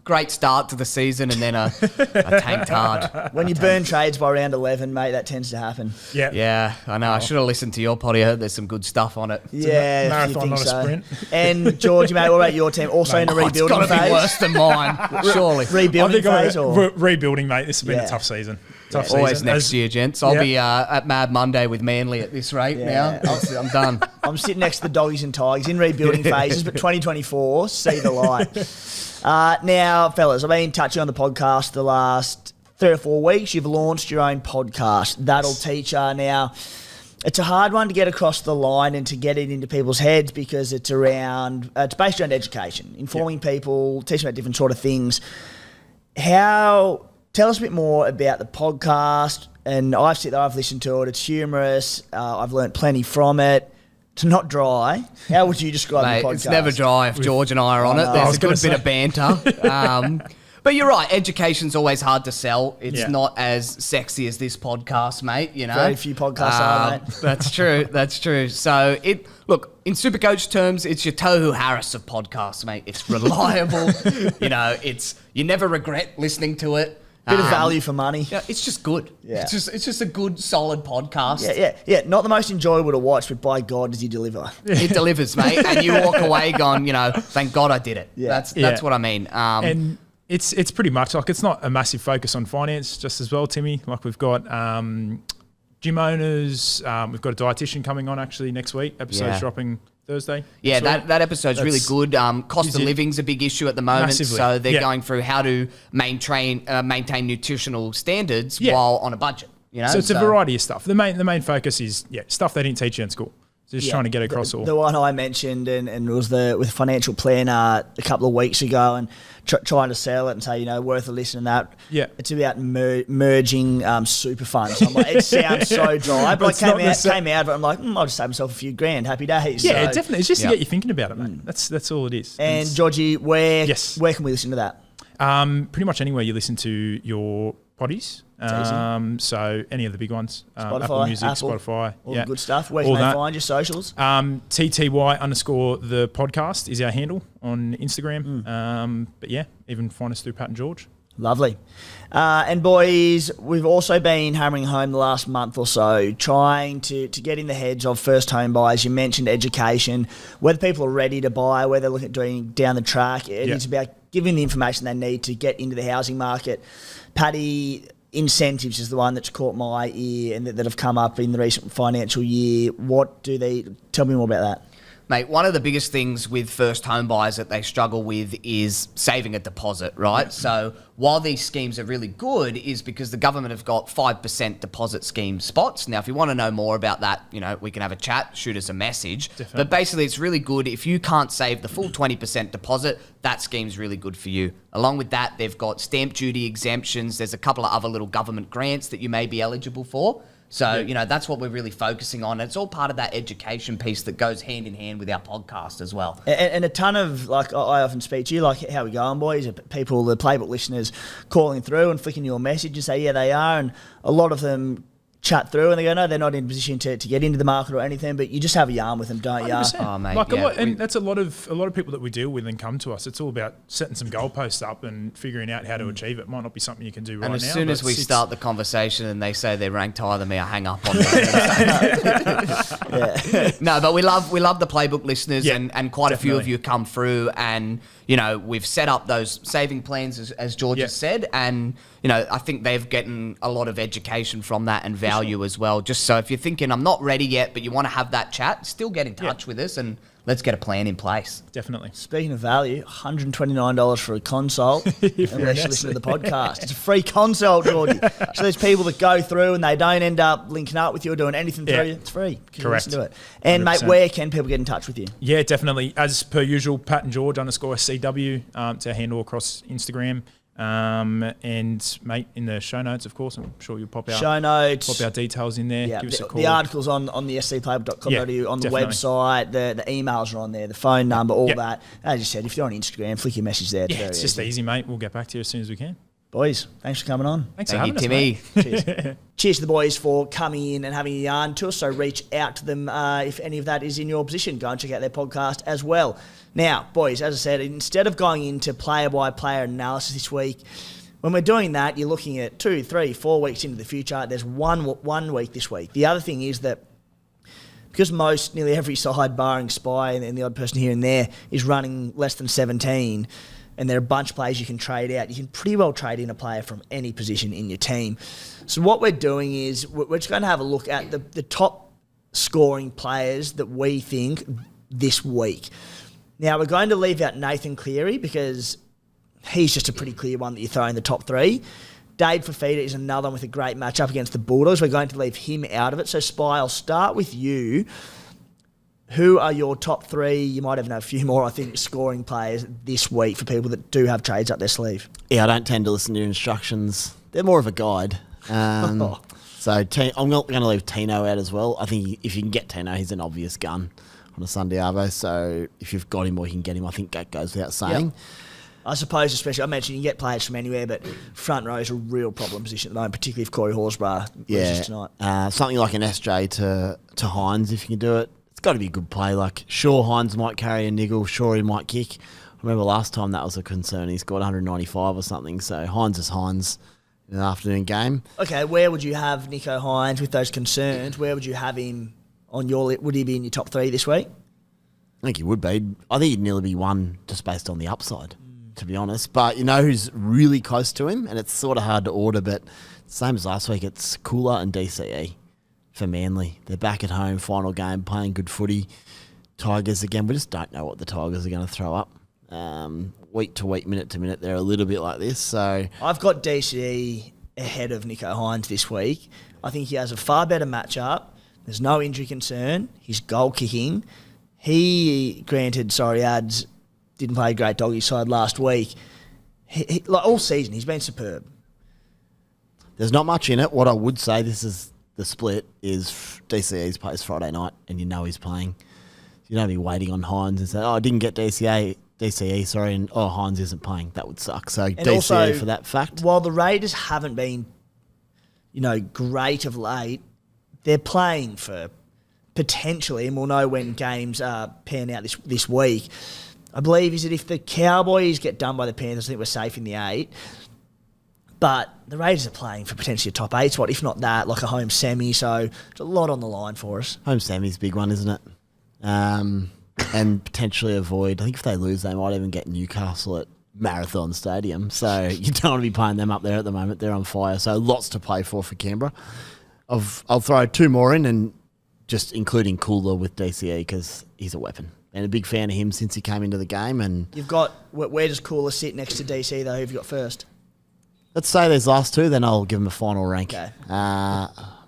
Great start to the season, and then I tanked hard. When you burn trades by round 11, mate, that tends to happen. Yeah, I know. I should have listened to your potty. I heard there's some good stuff on it. Yeah, marathon, not a sprint. And Georgie, mate, what about your team? Also in a rebuilding phase? It's got to be worse than mine, surely. Rebuilding phase? Rebuilding, mate. This has been a tough season. Always next year, gents. I'll be at Mad Monday with Manly at this rate now. I'm done. I'm sitting next to the Doggies and Tigers in rebuilding phases, but 2024, see the light. Now, fellas, I've been touching on the podcast the last 3 or 4 weeks. You've launched your own podcast, That'll Teach Ya. Now, it's a hard one to get across the line and to get it into people's heads because it's based around education, informing people, teaching about different sort of things. Tell us a bit more about the podcast. And I've listened to it. It's humorous. I've learnt plenty from it. It's not dry. How would you describe the podcast? It's never dry if George and I are on it. There's a good bit of banter. But you're right. Education's always hard to sell. It's not as sexy as this podcast, mate. Very few podcasts are, mate. That's true. That's true. So look, in Supercoach terms, it's your Tohu Harris of podcasts, mate. It's reliable. You never regret listening to it. Bit of value for money. Yeah, it's just good. Yeah. It's just a good, solid podcast. Yeah. Not the most enjoyable to watch, but by God, does he deliver? It delivers, mate. And you walk away going, thank God I did it. Yeah. That's what I mean. And it's pretty much like it's not a massive focus on finance just as well, Timmy. Like we've got gym owners, we've got a dietitian coming on actually next week. Episode's dropping Thursday. Yeah, Saw it. that episode's really That's- good. Cost of living's a big issue at the moment, Massively. so they're Yeah. going through how to maintain nutritional standards Yeah. while on a budget. You know, So it's a variety of stuff. The main focus is stuff they didn't teach you in school. Just Yeah. trying to get across all. The one I mentioned and it was with financial planner a couple of weeks ago and trying to sell it and say, worth a listen and that. Yeah. It's about merging super funds. I'm like, it sounds so dry, but It's I not the same. came out of it, I'm like, I'll just save myself a few grand. Happy days. Yeah, So- definitely. It's just to get you thinking about it, mate. That's all it is. And It's- Georgie, where Yes. can we listen to that? pretty much anywhere you listen to your potties. So any of the big ones, Spotify, Apple Music, Apple, Spotify, all the good stuff. Where all can they that. find your socials? TTY_ the podcast is our handle on Instagram. But yeah, even find us through Pat and George. Lovely. And boys, we've also been hammering home the last month or so, trying to get in the heads of first home buyers. You mentioned education, whether people are ready to buy, whether they're looking at doing down the track. It's about giving the information they need to get into the housing market. Paddy, incentives is the one that's caught my ear and that have come up in the recent financial year. Tell me more about that. Mate, one of the biggest things with first home buyers that they struggle with is saving a deposit, right? So while these schemes are really good is because the government have got 5% deposit scheme spots. Now, if you want to know more about that, we can have a chat, shoot us a message. Definitely. But basically, it's really good. If you can't save the full 20% deposit, that scheme's really good for you. Along with that, they've got stamp duty exemptions. There's a couple of other little government grants that you may be eligible for. So, that's what we're really focusing on. It's all part of that education piece that goes hand in hand with our podcast as well. And a ton of, I often speak to you, how we going, boys? People, the Playbook listeners, calling through and flicking you a message and say, yeah, they are. And a lot of them chat through and they go, no, they're not in a position to get into the market or anything, but you just have a yarn with them, don't you? 100%. Oh, mate, Like yeah, a lot, and that's a lot of people that we deal with and come to us. It's all about setting some goalposts up and figuring out how to achieve it. Might not be something you can do right now. And as soon as but we it's- start the conversation and they say they're ranked higher than me, I hang up on them. No, but we love the Playbook listeners, Yeah, and quite a few of definitely. you come through, and we've set up those saving plans as George has said, and I think they've gotten a lot of education from that and value as well. Just so if you're thinking I'm not ready yet, but you want to have that chat, still get in touch with us and let's get a plan in place. Definitely. Speaking of value, $129 for a consult, unless you listen to the podcast. It's a free consult, Geordie. So there's people that go through and they don't end up linking up with you or doing anything through you. It's free. You can Correct. listen to it. And, mate, 100%. where can people get in touch with you? Yeah, definitely. As per usual, Pat and George _CW. It's our handle across Instagram. And mate, in the show notes, of course, I'm sure you'll pop our details in there. Yeah, Give us a call. the article's on the scplaybook.com.au, on the definitely. website, the emails are on there, the phone number, all that. As you said, if you're on Instagram, flick your message there. Yeah, it's just easy, mate. We'll get back to you as soon as we can. Boys, thanks for coming on. Thanks for Thank you, having us, mate. Timmy. Cheers. Cheers to the boys for coming in and having a yarn to us. So reach out to them if any of that is in your position. Go and check out their podcast as well. Now, boys, as I said, instead of going into player-by-player analysis this week, when we're doing that, you're looking at 2, 3, 4 weeks into the future. There's one week this week. The other thing is that because nearly every side, barring Spy and the odd person here and there, is running less than 17, and there are a bunch of players you can trade out, you can pretty well trade in a player from any position in your team. So what we're doing is we're just going to have a look at the top scoring players that we think this week. Now, we're going to leave out Nathan Cleary because he's just a pretty clear one that you throw in the top 3. Dave Fafita is another one with a great matchup against the Bulldogs. We're going to leave him out of it. So, Spy, I'll start with you. Who are your top 3? You might even have a few more, I think, scoring players this week for people that do have trades up their sleeve. Yeah, I don't tend to listen to your instructions. They're more of a guide. So I'm not going to leave Tino out as well. I think if you can get Tino, he's an obvious gun on a Sunday arvo. So if you've got him or you can get him, I think that goes without saying. Yep. I suppose, especially, I mentioned you can get players from anywhere, but front row is a real problem position at the moment, particularly if Corey Horsburgh loses tonight. Something like an SJ to Hines, if you can do it. It's got to be a good play. Like, sure, Hines might carry a niggle. Sure, he might kick. I remember last time that was a concern. He scored 195 or something. So Hines is Hines in an afternoon game. Okay, where would you have Nico Hines with those concerns? Where would you have him on your list? Would he be in your top 3 this week? I think he would be. I think he'd nearly be one just based on the upside, to be honest. But you know who's really close to him? And it's sort of hard to order, but same as last week, it's Koula and DCE for Manly. They're back at home, final game, playing good footy. Tigers again. We just don't know what the Tigers are going to throw up. Week to week, minute to minute, they're a little bit like this. So I've got DCE ahead of Nicho Hines this week. I think he has a far better matchup. There's no injury concern. He's goal kicking. Ads didn't play a great doggy side last week. Like all season, he's been superb. There's not much in it. What I would say, this is the split, is DCE's plays Friday night, and you know he's playing. You don't be waiting on Hines and say, I didn't get DCE, sorry, and Hines isn't playing. That would suck. So and DCE also, for that fact. While the Raiders haven't been, great of late, they're playing for potentially, and we'll know when games pan out this week. I believe is that if the Cowboys get done by the Panthers, I think we're safe in the 8. But the Raiders are playing for potentially a top 8 spot, if not that, like a home semi. So there's a lot on the line for us. Home semi's a big one, isn't it? And potentially avoid. I think if they lose, they might even get Newcastle at Marathon Stadium. So you don't want to be playing them up there at the moment. They're on fire. So lots to play for Canberra. I'll throw 2 more in, and just including Koula with DCE because he's a weapon. And a big fan of him since he came into the game. And you've got, where does Koula sit next to DC though? Who have you got first? Let's say these last 2, then I'll give him a final rank. Okay.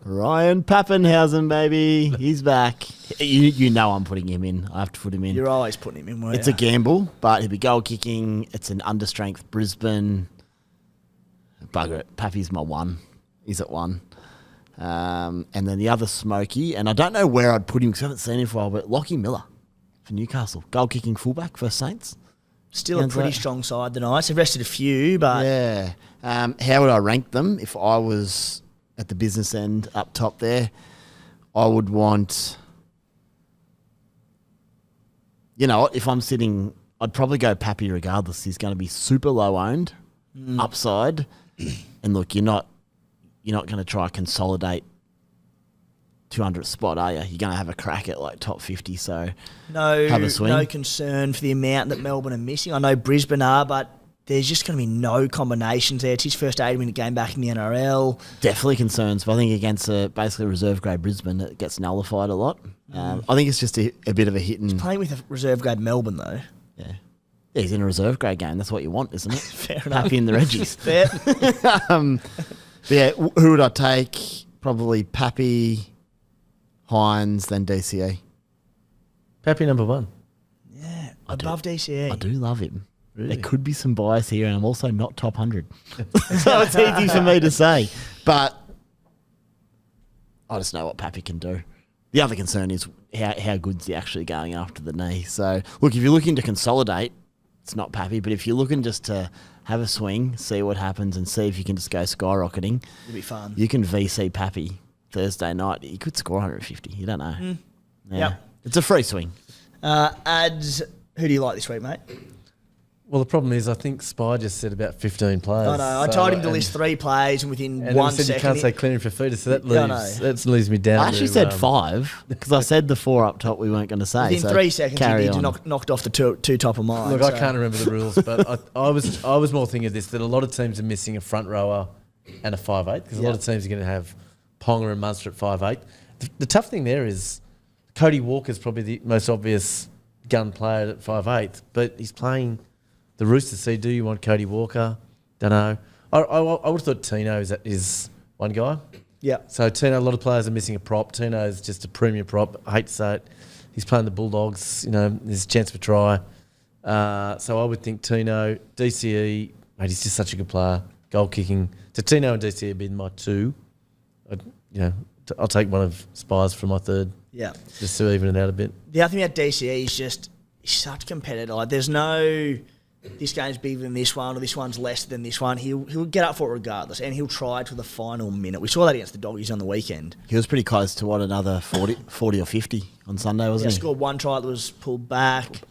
Ryan Pappenhausen, baby. He's back. You know I'm putting him in. I have to put him in. You're always putting him in, weren't It's a gamble, but he'll be goal kicking. It's an understrength Brisbane. Bugger it. Pappy's my 1. He's at 1. And then the other Smokey, and I don't know where I'd put him because I haven't seen him for a while, but Lockie Miller for Newcastle. Goal kicking fullback for Saints. Still a pretty strong side tonight. They've rested a few, but... Yeah. How would I rank them if I was at the business end up top there? I would want... You know what? If I'm sitting... I'd probably go Pappy regardless. He's going to be super low owned, upside. And look, you're not going to try consolidate 200th spot, are you? You're going to have a crack at like top 50, so have a swing. No concern for the amount that Melbourne are missing. I know Brisbane are, but there's just going to be no combinations there. It's his first 80-minute game back in the NRL. Definitely concerns, but I think against basically reserve-grade Brisbane, it gets nullified a lot. I think it's just a bit of a hit. He's playing with a reserve-grade Melbourne, though. Yeah. He's in a reserve-grade game. That's what you want, isn't it? Fair enough. Happy in the Reggies. Fair. But yeah, who would I take? Probably Pappy, Hines, then DCE. Pappy number 1. Yeah, above DCE. I do love him. Really? There could be some bias here, and I'm also not top 100. So it's easy for me to say. But I just know what Pappy can do. The other concern is how good's he actually going after the knee. So, look, if you're looking to consolidate, it's not Pappy. But if you're looking just to have a swing, see what happens, and see if you can just go skyrocketing, it'll be fun. You can VC Pappy Thursday night. He could score 150. You don't know. Yeah. Yep. It's a free swing. Ads, who do you like this week, mate? Well, the problem is I think Spy just said about 15 players. I know. I told him to list 3 plays, and within and 1 said second... you can't say clearing for feeder, so that leaves me down. I actually said 5 because I said the 4 up top we weren't going to say. Within 3 seconds, he knocked off the two top of mine. Look, I can't remember the rules, but I was more thinking of this, that a lot of teams are missing a front rower and a 5'8", because a lot of teams are going to have Ponga and Munster at 5'8". The tough thing there is Cody Walker's probably the most obvious gun player at 5'8", but he's playing the Roosters. So do you want Cody Walker? Don't know. I would have thought Tino is one guy. Yeah. So Tino, a lot of players are missing a prop. Tino is just a premium prop. I hate to say it. He's playing the Bulldogs. There's a chance for a try. So I would think Tino, DCE, mate, he's just such a good player. Goal kicking. So Tino and DCE would be my 2. I'll take one of Spies for my 3rd. Yeah. Just to even it out a bit. The other thing about DCE is just he's such a competitor. Like, there's no... This game's bigger than this one, or this one's less than this one. He'll get up for it regardless, and he'll try to the final minute. We saw that against the Doggies on the weekend. He was pretty close to another 40 or 50 on Sunday, wasn't he? He scored 1 try that was pulled back.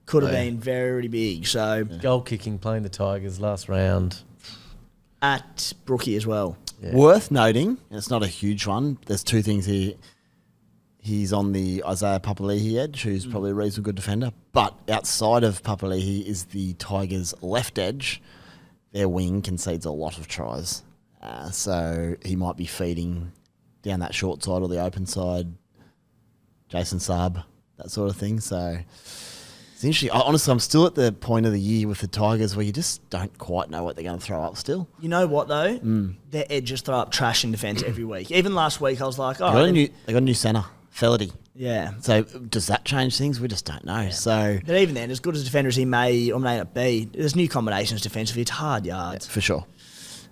Could have been very big. So goal kicking, playing the Tigers last round at Brookie as well. Yeah. Worth noting, and it's not a huge one. There's 2 things here. He's on the Isaiah Papali'i edge, who's probably a reasonably good defender. But outside of Papali'i is the Tigers' left edge. Their wing concedes a lot of tries. So he might be feeding down that short side or the open side. Jason Saab, that sort of thing. So it's interesting. Honestly, I'm still at the point of the year with the Tigers where you just don't quite know what they're going to throw up still. You know what, though? Their edges throw up trash in defence every week. Even last week, I was like, They got a new centre, Felity. Yeah. So does that change things? We just don't know. Yeah. So, but even then, as good as a defender as he may or may not be, there's new combinations defensively. It's hard yards. Yeah, for sure.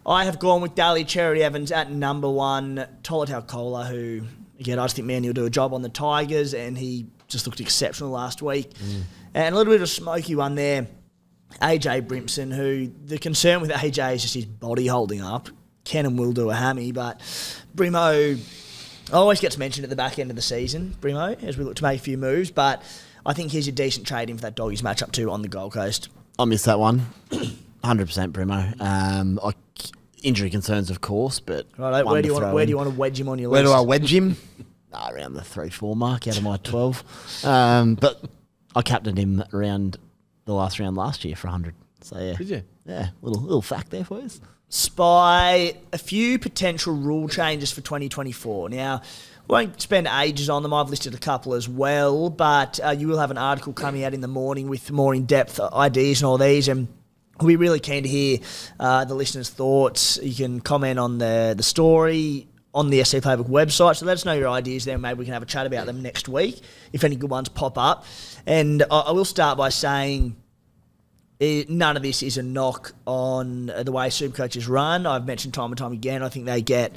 I have gone with Koula the Cherry Evans at number 1. Tolotau Koula, who, again, I just think, man, he'll do a job on the Tigers, and he just looked exceptional last week. And a little bit of a smoky one there, AJ Brimson, who the concern with AJ is just his body holding up. Can and will do a hammy, but Brimo always gets mentioned at the back end of the season, Brimo, as we look to make a few moves, but I think he's a decent trade in for that Doggies matchup too on the Gold Coast. I missed that one. 100% Brimo. Injury concerns, of course, but right, where do you want to wedge him on your list? Where do I wedge him? Around the 3-4 mark out of my 12. But I captained him around the last round last year for 100. So yeah. Did you? Yeah, little fact there for you. Spy a few potential rule changes for 2024. Now, won't spend ages on them. I've listed a couple as well, but you will have an article coming out in the morning with more in-depth ideas and all these, and we'll be really keen to hear the listeners' thoughts. You can comment on the story on the SC Playbook website, so let us know your ideas there. Maybe we can have a chat about them next week if any good ones pop up. And I will start by saying none of this is a knock on the way Supercoaches run. I've mentioned time and time again, I think they get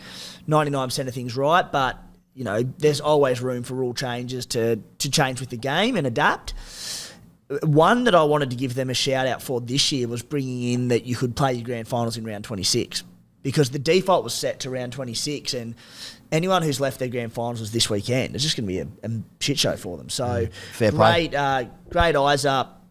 99% of things right, but you know, there's always room for rule changes to change with the game and adapt. One that I wanted to give them a shout out for this year was bringing in that you could play your grand finals in round 26, because the default was set to round 26, and anyone who's left their grand finals was this weekend. It's just going to be a shit show for them. So fair play. Great eyes up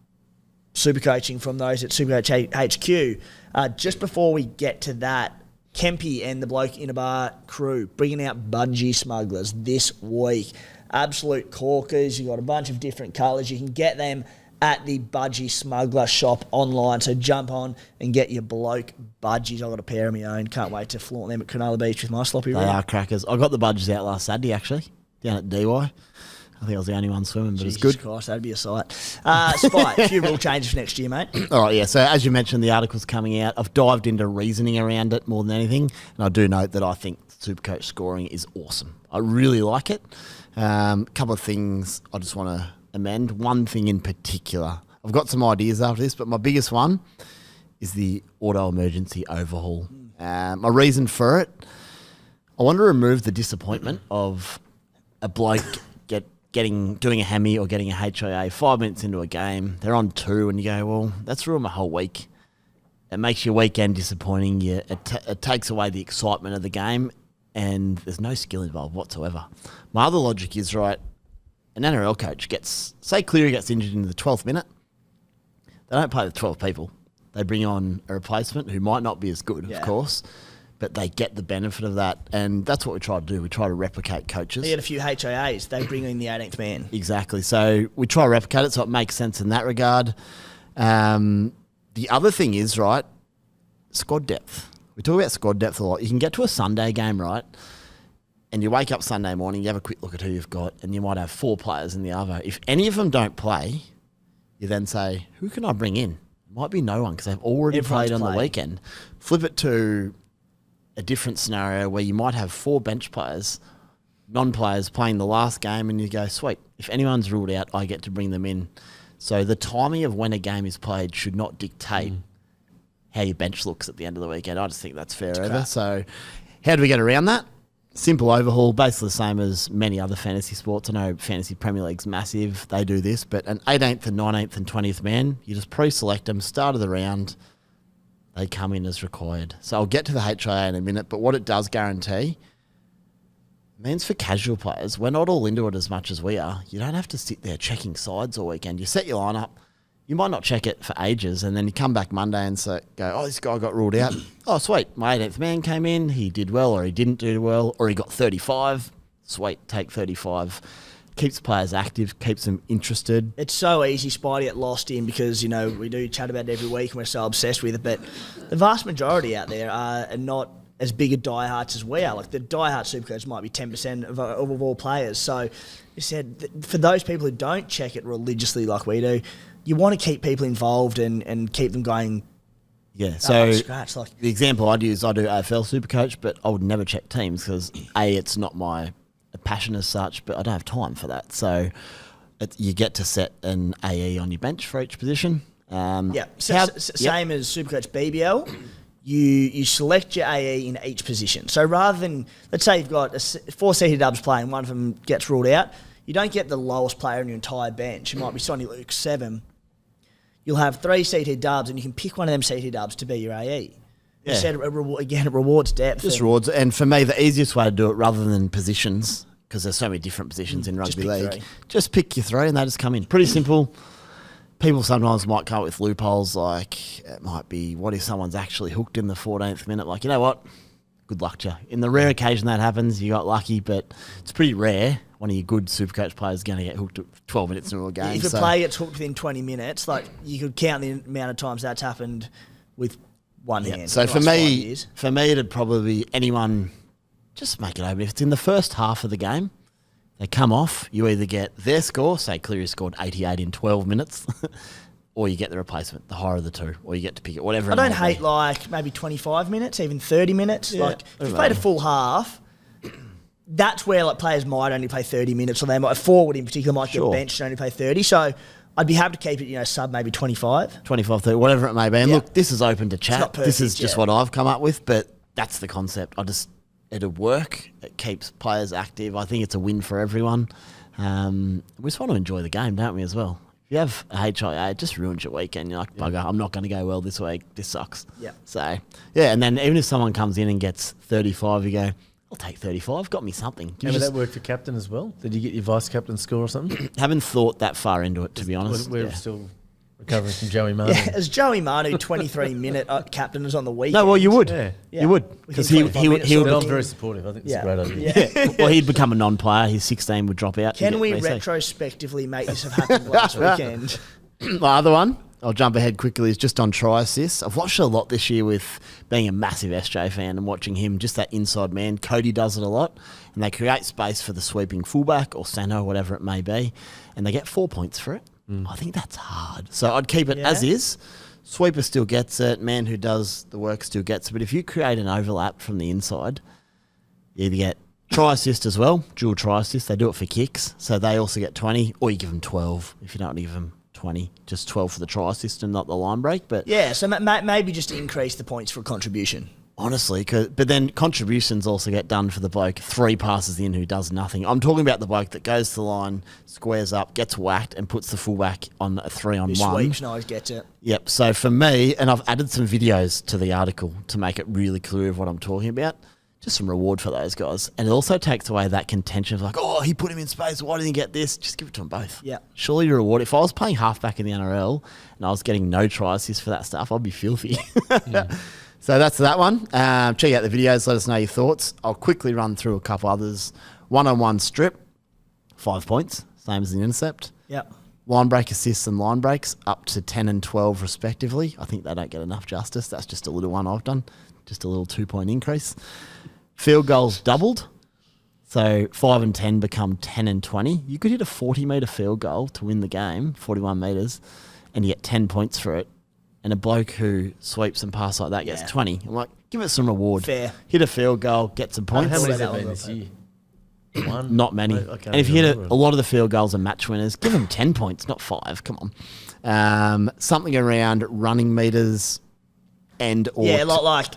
super coaching from those at Supercoach HQ. Just before we get to that, Kempy and the Bloke in a Bar crew bringing out budgie smugglers this week. Absolute corkers. You've got a bunch of different colours. You can get them at the Budgie Smuggler shop online. So jump on and get your Bloke budgies. I've got a pair of my own. Can't wait to flaunt them at Cronulla Beach with my sloppy They rig. are crackers. I got the budgies out last Saturday, actually, down at DY. I think I was the only one swimming, but Jesus it's good. Christ, that'd be a sight. Spite, a few rule changes for next year, mate. All right, yeah. So as you mentioned, the article's coming out. I've dived into reasoning around it more than anything, and I do note that I think Supercoach scoring is awesome. I really like it. A couple of things I just want to amend. One thing in particular, I've got some ideas after this, but my biggest one is the auto emergency overhaul. My reason for it, I want to remove the disappointment of a bloke doing a hammy or getting a HIA 5 minutes into a game. They're on 2 and you go, well, that's ruined my whole week. It makes your weekend disappointing. It takes away the excitement of the game, and there's no skill involved whatsoever. My other logic is, right, an NRL coach say Cleary gets injured in the 12th minute. They don't play with 12 people. They bring on a replacement who might not be as good, of course, but they get the benefit of that, and that's what we try to do. We try to replicate coaches. They get a few HIAs. They bring in the 18th man. Exactly. So we try to replicate it so it makes sense in that regard. The other thing is, right, squad depth. We talk about squad depth a lot. You can get to a Sunday game, right, and you wake up Sunday morning, you have a quick look at who you've got, and you might have 4 players in the other. If any of them don't play, you then say, who can I bring in? It might be no one because they've already played on the weekend. Flip it to a different scenario where you might have 4 bench players, non-players playing the last game, and you go, sweet, if anyone's ruled out, I get to bring them in. So the timing of when a game is played should not dictate how your bench looks at the end of the weekend. I just think that's fair over. So how do we get around that? Simple overhaul, basically the same as many other fantasy sports. I know Fantasy Premier League's massive. They do this, but an 18th and 19th and 20th man, you just pre-select them, start of the round, they come in as required. So I'll get to the HIA in a minute, but what it does guarantee means for casual players, we're not all into it as much as we are. You don't have to sit there checking sides all weekend. You set your lineup. You might not check it for ages, and then you come back Monday and go, oh, this guy got ruled out. Oh, sweet, my 18th man came in, he did well, or he didn't do well, or he got 35. Sweet, take 35. Keeps players active, keeps them interested. It's so easy, Spidey, to get lost in because, you know, we do chat about it every week and we're so obsessed with it, but the vast majority out there are not as big a diehards as we are. Like the diehard Supercoach might be 10% of all players. So you said for those people who don't check it religiously like we do, you want to keep people involved and keep them going. Yeah, so scratch. Like the example I do AFL Supercoach, but I would never check teams because it's not my passion as such, but I don't have time for that. So you get to set an AE on your bench for each position. Same as Supercoach BBL. You select your AE in each position. So rather than, let's say you've got 4 CT dubs playing, one of them gets ruled out, you don't get the lowest player in your entire bench. It might be Sonny Luke 7. You'll have 3 CT dubs, and you can pick one of them CT dubs to be your AE. Yeah. Instead, it rewards depth. Just rewards. And for me, the easiest way to do it, rather than positions, because there's so many different positions in rugby league, just pick your 3 and they just come in. Pretty simple. People sometimes might come up with loopholes, like it might be, what if someone's actually hooked in the 14th minute? Like, you know what? Good luck to you. In the rare occasion that happens, you got lucky, but it's pretty rare one of your good Supercoach players is going to get hooked at 12 minutes into a game. If a player gets hooked within 20 minutes, like you could count the amount of times that's happened with one hand. So for me, it'd probably be anyone, just make it open. If it's in the first half of the game, they come off, you either get their score, say Cleary scored 88 in 12 minutes, or you get the replacement, the higher of the two, or you get to pick it, whatever. I don't hate like maybe 25 minutes, even 30 minutes. Yeah, like if you played a full half, that's where like players might only play 30 minutes, or they might, a forward in particular might get benched and only play 30. So I'd be happy to keep it, sub maybe 25. 25, 30, whatever it may be. And look, this is open to chat. Perfect, this is just what I've come up with, but that's the concept. It'll work. It keeps players active. I think it's a win for everyone. We just want to enjoy the game, don't we, as well? If you have a HIA, it just ruins your weekend. You're like, bugger, I'm not going to go well this week. This sucks. Yeah. So, and then even if someone comes in and gets 35, you go, I'll take 35. Got me something. Would that work for captain as well? Did you get your vice captain score or something? Haven't thought that far into it, to be honest. We're still recovering from Joey Manu. Yeah, as Joey Manu, 23-minute captain is on the weekend. No, well, you would. Yeah. You would. Because he would. I'm very supportive. I think it's a great idea. Yeah. Well, he'd become a non-player. His 16 would drop out. Can we retrospectively make this have happened last weekend? My other one, I'll jump ahead quickly, is just on try assists. I've watched a lot this year with being a massive SJ fan and watching him, just that inside man. Cody does it a lot, and they create space for the sweeping fullback or centre, whatever it may be, and they get 4 points for it. I think that's hard. So I'd keep it as is. Sweeper still gets it. Man who does the work still gets it. But if you create an overlap from the inside, you either get try assist as well, dual try assist. They do it for kicks, so they also get 20, or you give them 12 if you don't give them 20, just 12 for the try assist and not the line break. But so maybe just increase the points for contribution. Honestly, but then contributions also get done for the bloke 3 passes in who does nothing. I'm talking about the bloke that goes to the line, squares up, gets whacked, and puts the fullback on a 3-on-1. Sweeps, always gets it. Yep. So for me, and I've added some videos to the article to make it really clear of what I'm talking about. Just some reward for those guys. And it also takes away that contention of like, oh, he put him in space. Why didn't he get this? Just give it to them both. Yeah. Surely you reward. If I was playing halfback in the NRL and I was getting no try assists for that stuff, I'd be filthy. So that's that one. Check out the videos. Let us know your thoughts. I'll quickly run through a couple others. 1-on-1 strip, 5 points, same as the intercept. Yep. Line break assists and line breaks up to 10 and 12 respectively. I think they don't get enough justice. That's just a little one I've done. Just a little 2-point increase. Field goals doubled. So 5 and 10 become 10 and 20. You could hit a 40-metre field goal to win the game, 41 metres, and you get 10 points for it. And a bloke who sweeps and passes like that gets 20. I'm like, give it some reward. Fair. Hit a field goal, get some points. How many has there been this year? One? Not many. And if you hit a lot of the field goals are match winners, give them 10 points, not 5. Come on. Something around running meters and or... Yeah, like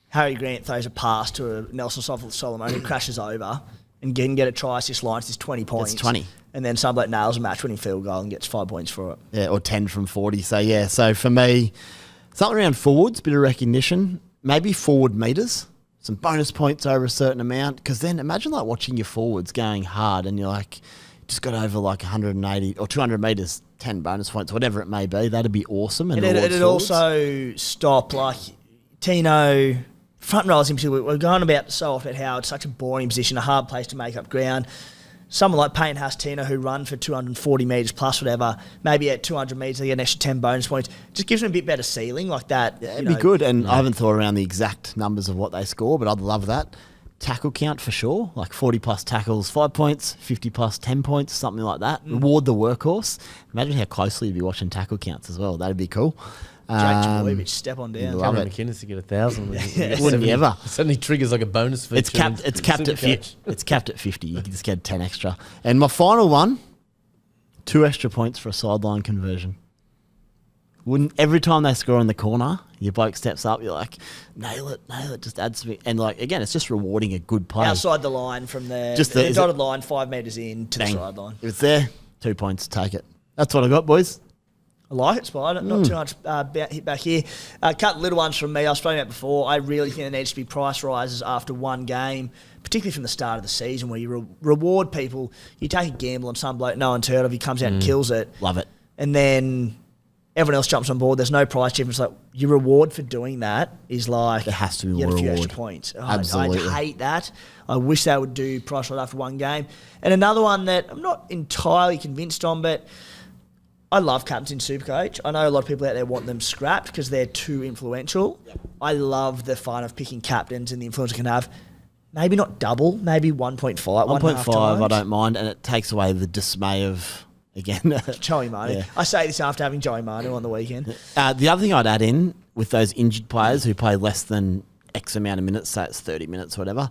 Harry Grant throws a pass to a Nelson Solomon who crashes over and can get a try assist line. It's 20 points. It's 20. And then some bloke nails a match-winning field goal and gets 5 points for it. Yeah, or 10 from 40. So for me, something around forwards, bit of recognition, maybe forward meters, some bonus points over a certain amount. Because then imagine like watching your forwards going hard and you're like, just got over like 180 or 200 meters, 10 bonus points, whatever it may be. That'd be awesome. And it'd also stop like Tino... Front rows in particular, we're going about so often how it's such a boring position, a hard place to make up ground. someone like Payne Hastina who run for 240 metres plus whatever, maybe at 200 metres they get an extra 10 bonus points, just gives them a bit better ceiling like that. Yeah, it'd be good, and I haven't thought around the exact numbers of what they score, but I'd love that. Tackle count for sure, like 40 plus tackles, 5 points, 50 plus 10 points, something like that. Reward the workworkhorse. Imagine how closely you'd be watching tackle counts as well. That'd be cool. Jake Jaboyevich, step on down. Love Cameron it. McInnes to get 1,000. Wouldn't you ever? Suddenly triggers like a bonus feature. It's capped. in It's capped at Supercoach. 50. It's capped at 50. You can just get 10 extra. And my final one, 2 extra points for a sideline conversion. Wouldn't every time they score in the corner, your bloke steps up. You're like, nail it, just adds to me. And like again, it's just rewarding a good play. Outside the line from the Just the dotted line, 5 metres in to Bang. the sideline. If it's there, 2 points, take it. That's what I got, boys. I like it, Spider. Not too much hit back here. Cut little ones from me. I've spoken about before. I really think there needs to be price rises after one game, particularly from the start of the season, where you reward people. You take a gamble on some bloke no one's heard of. He comes out and kills it. Love it. And then everyone else jumps on board. There's no price difference. Like your reward for doing that is like There has to be you get more a few reward. extra points. Absolutely. I hate that. I wish they would do price rise after one game. And another one that I'm not entirely convinced on, but I love captains in Supercoach. I know a lot of people out there want them scrapped because they're too influential. Yep. I love the fun of picking captains and the influence it can have. Maybe not double, maybe 1.5. 1.5, I don't mind, and it takes away the dismay of, again, Joey Manu. Yeah. I say this after having Joey Manu on the weekend. The other thing I'd add in with those injured players who play less than X amount of minutes, say it's 30 minutes or whatever,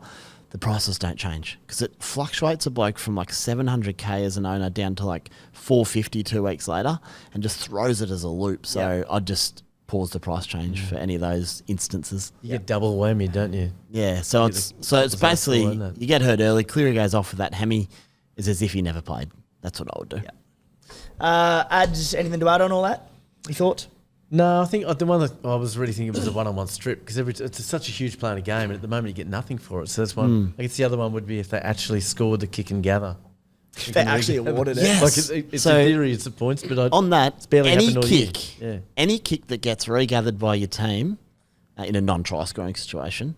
the prices don't change because it fluctuates a bloke from like 700k as an owner down to like 450 2 weeks later and just throws it as a loop. So I'd just pause the price change for any of those instances. You get double whammy, don't you? Yeah, so it's basically you get hurt early, Cleary goes off with that hemi, is as if he never played. That's what I would do. Yeah. Adds anything to add on all that? Your thoughts? No, I think the one that I was really thinking was a one-on-one strip because it's such a huge play in a game, and at the moment you get nothing for it. So that's one. I guess the other one would be if they actually scored the kick and gather. They actually awarded it. Yes. Like it's So, in theory, it's the points, but on that, it's barely any happened all year. kick, Yeah. any kick that gets regathered by your team in a non-try scoring situation,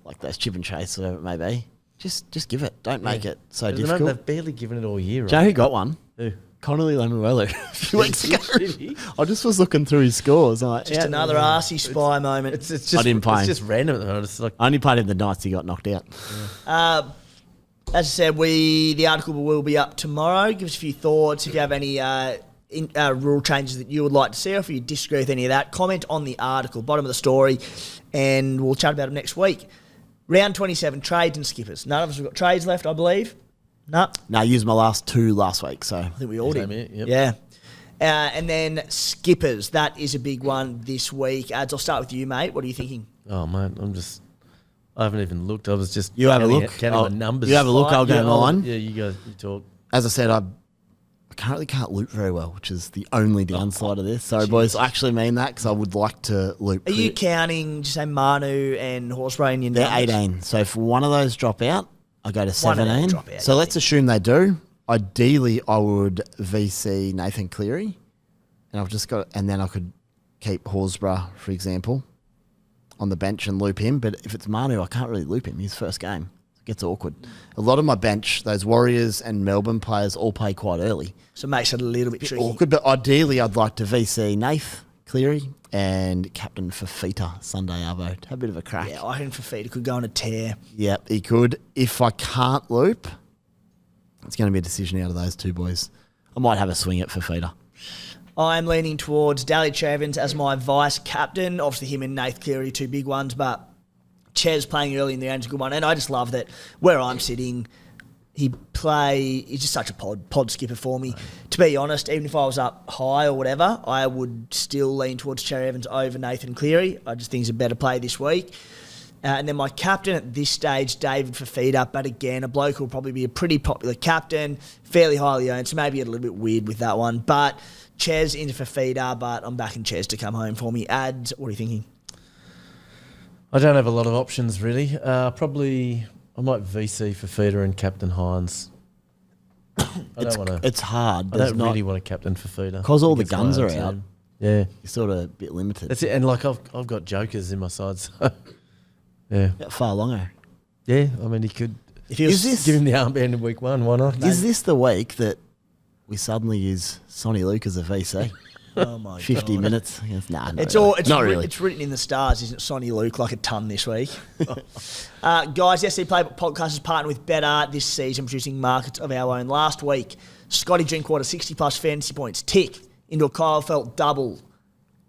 like those chip and chase or whatever it may be, just give it. Don't make it so But at the moment, difficult. they've barely given it all year. Right? Joe, who got one? Who? Connolly Lemuelu a few weeks ago. Did he? I just was looking through his scores. I'm like, Just another arsey spy moment. It's just I didn't play It's him. just random at the moment. It's like I only played him the nights he got knocked out. As I said, the article will be up tomorrow. Give us a few thoughts. If you have any rule changes that you would like to see, or if you disagree with any of that, comment on the article, bottom of the story, and we'll chat about it next week. Round 27, trades and skippers. None of us have got trades left, I believe. No, No, I used my last 2 last week, so I think we all Same did. here, yep. Yeah. And then skippers. That is a big one this week. Ads, I'll start with you, mate. What are you thinking? oh man, I haven't even looked. I was just you have a counting- look. Counting my numbers. You have a look. I'll go mine. Yeah, you go. You talk. As I said, I currently can't loop very well, which is the only downside of this. Sorry, boys. I actually mean that because I would like to loop. Are you counting, just say, Manu and Horsebray in your They're numbers? 18. So if one of those drop out, I go to One of them 17. drop out, So you let's assume they do. Ideally, I would VC Nathan Cleary, and then I could keep Horsburgh, for example, on the bench and loop him. But if it's Manu, I can't really loop him. His first game. It gets awkward. A lot of my bench, those Warriors and Melbourne players all play quite early. So it makes it a little bit tricky. Awkward, but ideally, I'd like to VC Nath Cleary and captain Fafita Sunday Arvo. Have a bit of a crack. Yeah, I think Fafita could go on a tear. Yep, he could. If I can't loop, it's going to be a decision out of those two boys. I might have a swing at Fafita. I'm leaning towards Daly Chevins as my vice captain. Obviously, him and Nath Cleary, two big ones, but Ches playing early in the game's a good one. And I just love that where I'm sitting, he's just such a pod skipper for me. To be honest, even if I was up high or whatever, I would still lean towards Cherry Evans over Nathan Cleary. I just think he's a better play this week. And then my captain at this stage, David Fafita, but again, a bloke who will probably be a pretty popular captain, fairly highly owned, so maybe a little bit weird with that one. But Ches into Fafita, but I'm backing Ches to come home for me. Ads, what are you thinking? I don't have a lot of options really. Probably I might VC Fafita and Captain Hines. I don't want to. It's hard. I don't really want to captain Fafita because all the against my guns own are out. team. Yeah, You're sort of a bit limited. that's it. And like I've got jokers in my side, so yeah, Far longer. yeah. I mean, he could If he was, Give him the armband in week 1. Why not? Is this the week that we suddenly use Sonny Luke as a VC? oh my 50 God. minutes? Nah, Not really. It's written in the stars, isn't it? Sonny Luke like a ton this week. Guys, the SC Playbook podcast is partnered with Better this season, producing markets of our own. Last week, Scotty Drinkwater, 60-plus fantasy points. Tick into a Kyle Felt double,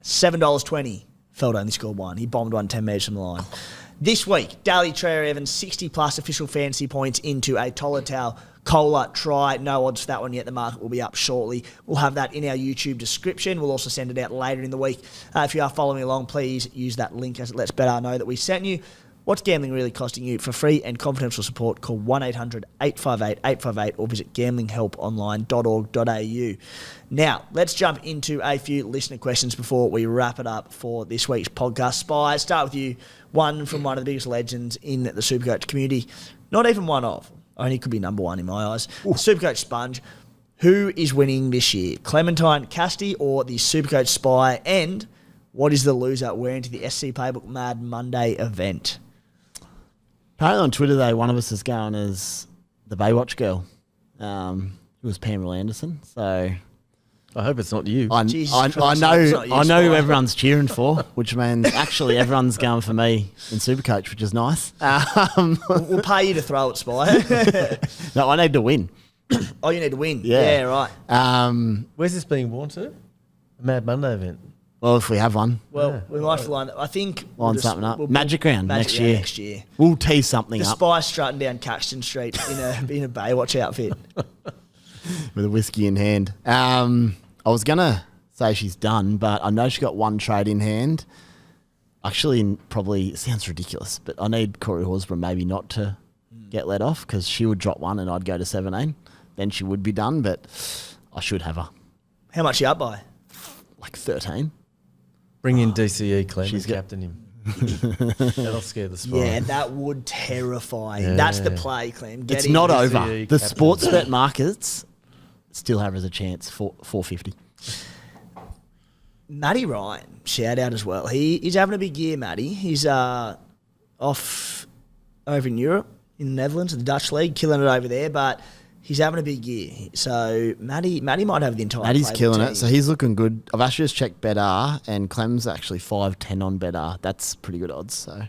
$7.20. Felt only scored 1. He bombed 1 10 metres from the line. This week, Koula the Cherry Evans, 60-plus official fantasy points into a Tolotau Koula try. No odds for that one yet. The market will be up shortly. We'll have that in our YouTube description. We'll also send it out later in the week. If you are following along, please use that link as it lets Better know that we sent you. What's gambling really costing you? For free and confidential support, call 1-800-858-858 or visit gamblinghelponline.org.au. Now, let's jump into a few listener questions before we wrap it up for this week's podcast. Spy, start with you. One from one of the biggest legends in the Supercoach community. Not even one of. Only could be number one in my eyes. Supercoach Sponge. Who is winning this year? Clementine Casti or the Supercoach Spy? And what is the loser wearing to the SC Playbook Mad Monday event? Apparently on Twitter, though, one of us is going as the Baywatch girl. It was Pamela Anderson. So I hope it's not you. I know who everyone's cheering for, which means actually everyone's going for me in Supercoach, which is nice. We'll pay you to throw it, Spy. No, I need to win. Oh, you need to win. Yeah. Right. Where's this being worn to? A Mad Monday event. Well, if we have one, Well, we might have to line. I think line something up. Magic Round next year. Next year. We'll tee something The up Spy strutting down Caxton Street in a Baywatch outfit. with a whiskey in hand. I was gonna say she's done, but I know she got one trade in hand. Actually, probably sounds ridiculous, but I need Corey Horsburgh maybe not to get let off because she would drop one and I'd go to 17. Then she would be done, but I should have her. How much are you up by? Like 13. Bring in DCE, Clem, She's and captain him. That'll scare the Spy. Yeah, that would terrify. Yeah. That's the play, Clem. Get It's in. not DCE over. captain. The sports bet markets still have us a chance for 450. Matty Ryan, shout out as well. He's having a big year, Matty. He's off over in Europe, in the Netherlands, in the Dutch league, killing it over there, but he's having a big year. So Matty might have the entire Matty's Playbook killing team. it. So he's looking good. I've actually just checked Better, and Clem's actually 5-10 on Better. That's pretty good odds. So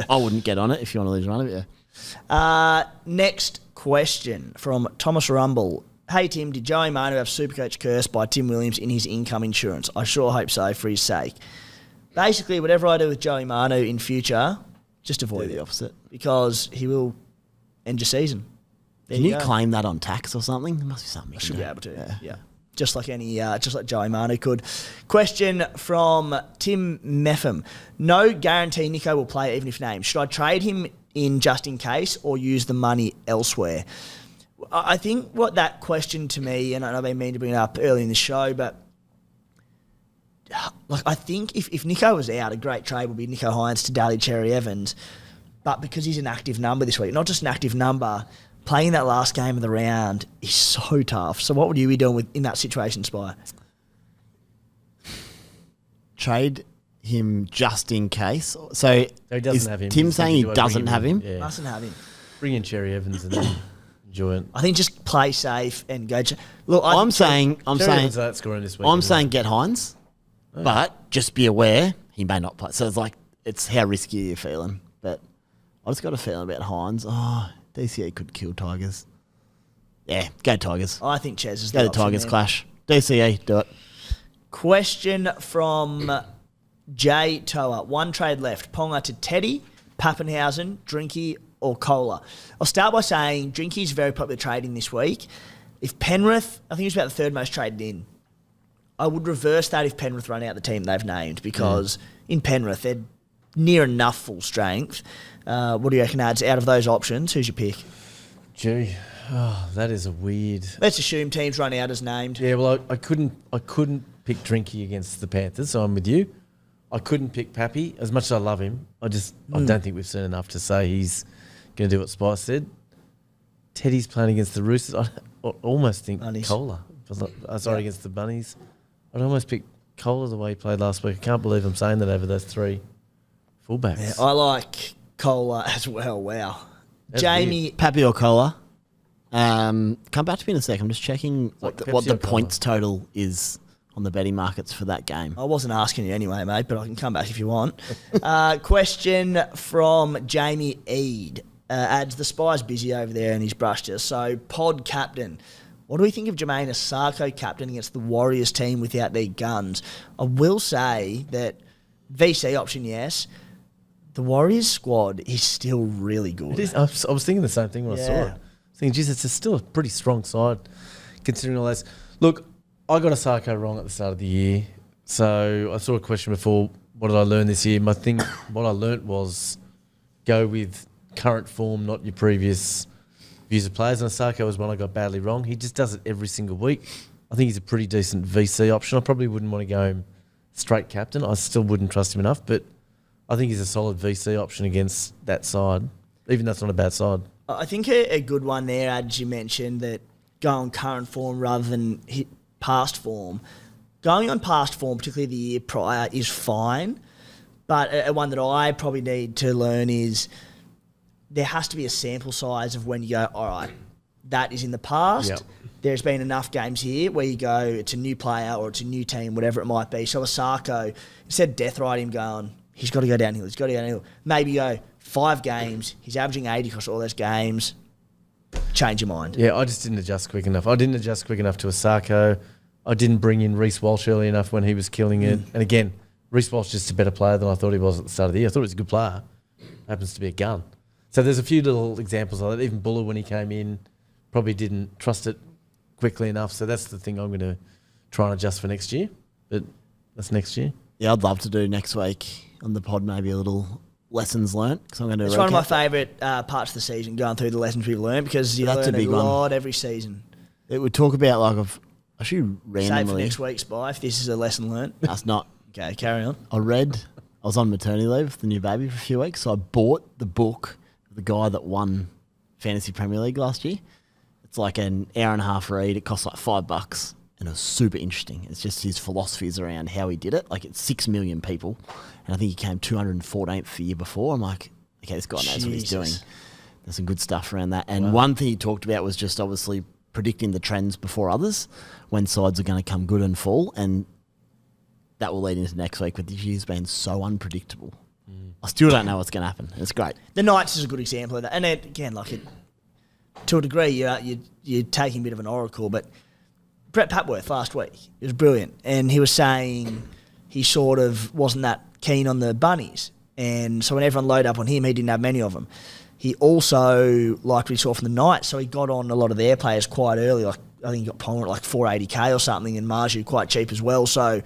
I wouldn't get on it if you want to lose one of it. Yeah. Next question from Thomas Rumble. Hey Tim, did Joey Manu have Supercoach cursed by Tim Williams in his income insurance? I sure hope so for his sake. Basically, whatever I do with Joey Manu in future, just avoid Do it. the opposite. Because he will end your season. There Can you go. claim that on tax or something? There must be something. I should be able to. Yeah. Just like Joey Manu could. Question from Tim Meffam. No guarantee Nico will play even if named. Should I trade him in just in case or use the money elsewhere? I think what that question to me, and I've been meaning to bring it up early in the show, but like I think if Nico was out, a great trade would be Nico Hines to Koula the Cherry Evans. But because he's an active number this week, not just an active number, playing that last game of the round is so tough. So what would you be doing in that situation, Spy? Trade him just in case. So he doesn't have him. Tim He's saying he thinking, do I bring doesn't have him? Yeah. Mustn't have him. Bring in Cherry Evans and then enjoy it. I think just play safe and go. Look, I'm saying Cherry Evans are scoring this week. I'm saying get Hines, but just be aware he may not play. So it's like it's how risky you're feeling. But I just got a feeling about Hines. Oh, DCE could kill Tigers. Yeah, go Tigers. I think Ches is Go the the option Tigers there. clash. DCE, do it. Question from Jay Toa. One trade left. Ponga to Teddy, Pappenhausen, Drinky, or Koula. I'll start by saying Drinky's very popular trading this week. If Penrith, I think it's about the third most traded in. I would reverse that if Penrith run out the team they've named because in Penrith they're near enough full strength. What do you reckon, Ads? Out of those options, who's your pick? Gee, that is a weird. Let's assume teams run out as named. Yeah, well, I couldn't pick Drinky against the Panthers, so I'm with you. I couldn't pick Pappy as much as I love him. I don't think we've seen enough to say he's going to do what Spice said. Teddy's playing against the Roosters. I almost think Bunnies. Koula. Against the Bunnies. I'd almost pick Koula the way he played last week. I can't believe I'm saying that over those three fullbacks. Yeah, I like Koula as well. Wow. Jamie, Pappy or Koula. Come back to me in a sec. I'm just checking what the points total is on the betting markets for that game. I wasn't asking you anyway, mate, but I can come back if you want. Question from Jamie Eade. Adds the Spy's busy over there and he's brushed us. So, pod captain. What do we think of Jermaine Asako captain against the Warriors team without their guns? I will say that VC option, yes. The Warriors squad is still really good. It is. I was thinking the same thing when I saw it. I was thinking, geez, it's still a pretty strong side considering all this. Look, I got Asako wrong at the start of the year. So I saw a question before, what did I learn this year? What I learnt was go with current form, not your previous views of players. And Asako was one I got badly wrong. He just does it every single week. I think he's a pretty decent VC option. I probably wouldn't want to go him straight captain. I still wouldn't trust him enough, but I think he's a solid VC option against that side, even though that's not a bad side. I think a good one there, as you mentioned, that go on current form rather than hit past form. Going on past form, particularly the year prior, is fine, but one that I probably need to learn is there has to be a sample size of when you go, all right, that is in the past. Yep. There's been enough games here where you go, it's a new player or it's a new team, whatever it might be. So Asako, instead of death ride him going, he's got to go downhill, he's got to go downhill. Maybe go 5 games, he's averaging 80 across all those games. Change your mind. Yeah, I just didn't adjust quick enough. I didn't adjust quick enough to Asako. I didn't bring in Reece Walsh early enough when he was killing it. And again, Reece Walsh is just a better player than I thought he was at the start of the year. I thought he was a good player. Happens to be a gun. So there's a few little examples of that. Even Buller, when he came in, probably didn't trust it quickly enough. So that's the thing I'm going to try and adjust for next year. But that's next year. Yeah, I'd love to do next week on the pod maybe a little lessons learnt. Cause I'm going to it's one of my favourite parts of the season, going through the lessons we've learned, because you learn a lot every season. It would talk about actually randomly. Save for next week, Spy, if this is a lesson learnt. That's not. Okay, carry on. I was on maternity leave with the new baby for a few weeks, so I bought the book of the guy that won Fantasy Premier League last year. It's like an hour and a half read. It costs like $5, and it was super interesting. It's just his philosophies around how he did it. Like, it's 6 million people, and I think he came 214th the year before. I'm like, okay, this guy knows what he's doing. There's some good stuff around that. And one thing he talked about was just obviously predicting the trends before others, when sides are going to come good and fall, and that will lead into next week. But this year's been so unpredictable. I still don't know what's going to happen. It's great. The Knights is a good example of that. And again, to a degree, you're taking a bit of an oracle, but Brett Papworth last week, it was brilliant. And he was saying he sort of wasn't that keen on the bunnies. And so when everyone loaded up on him, he didn't have many of them. He also liked what he saw from the Knights, so he got on a lot of their players quite early. Like, I think he got Ponga at like 480k or something, and Marju quite cheap as well. So,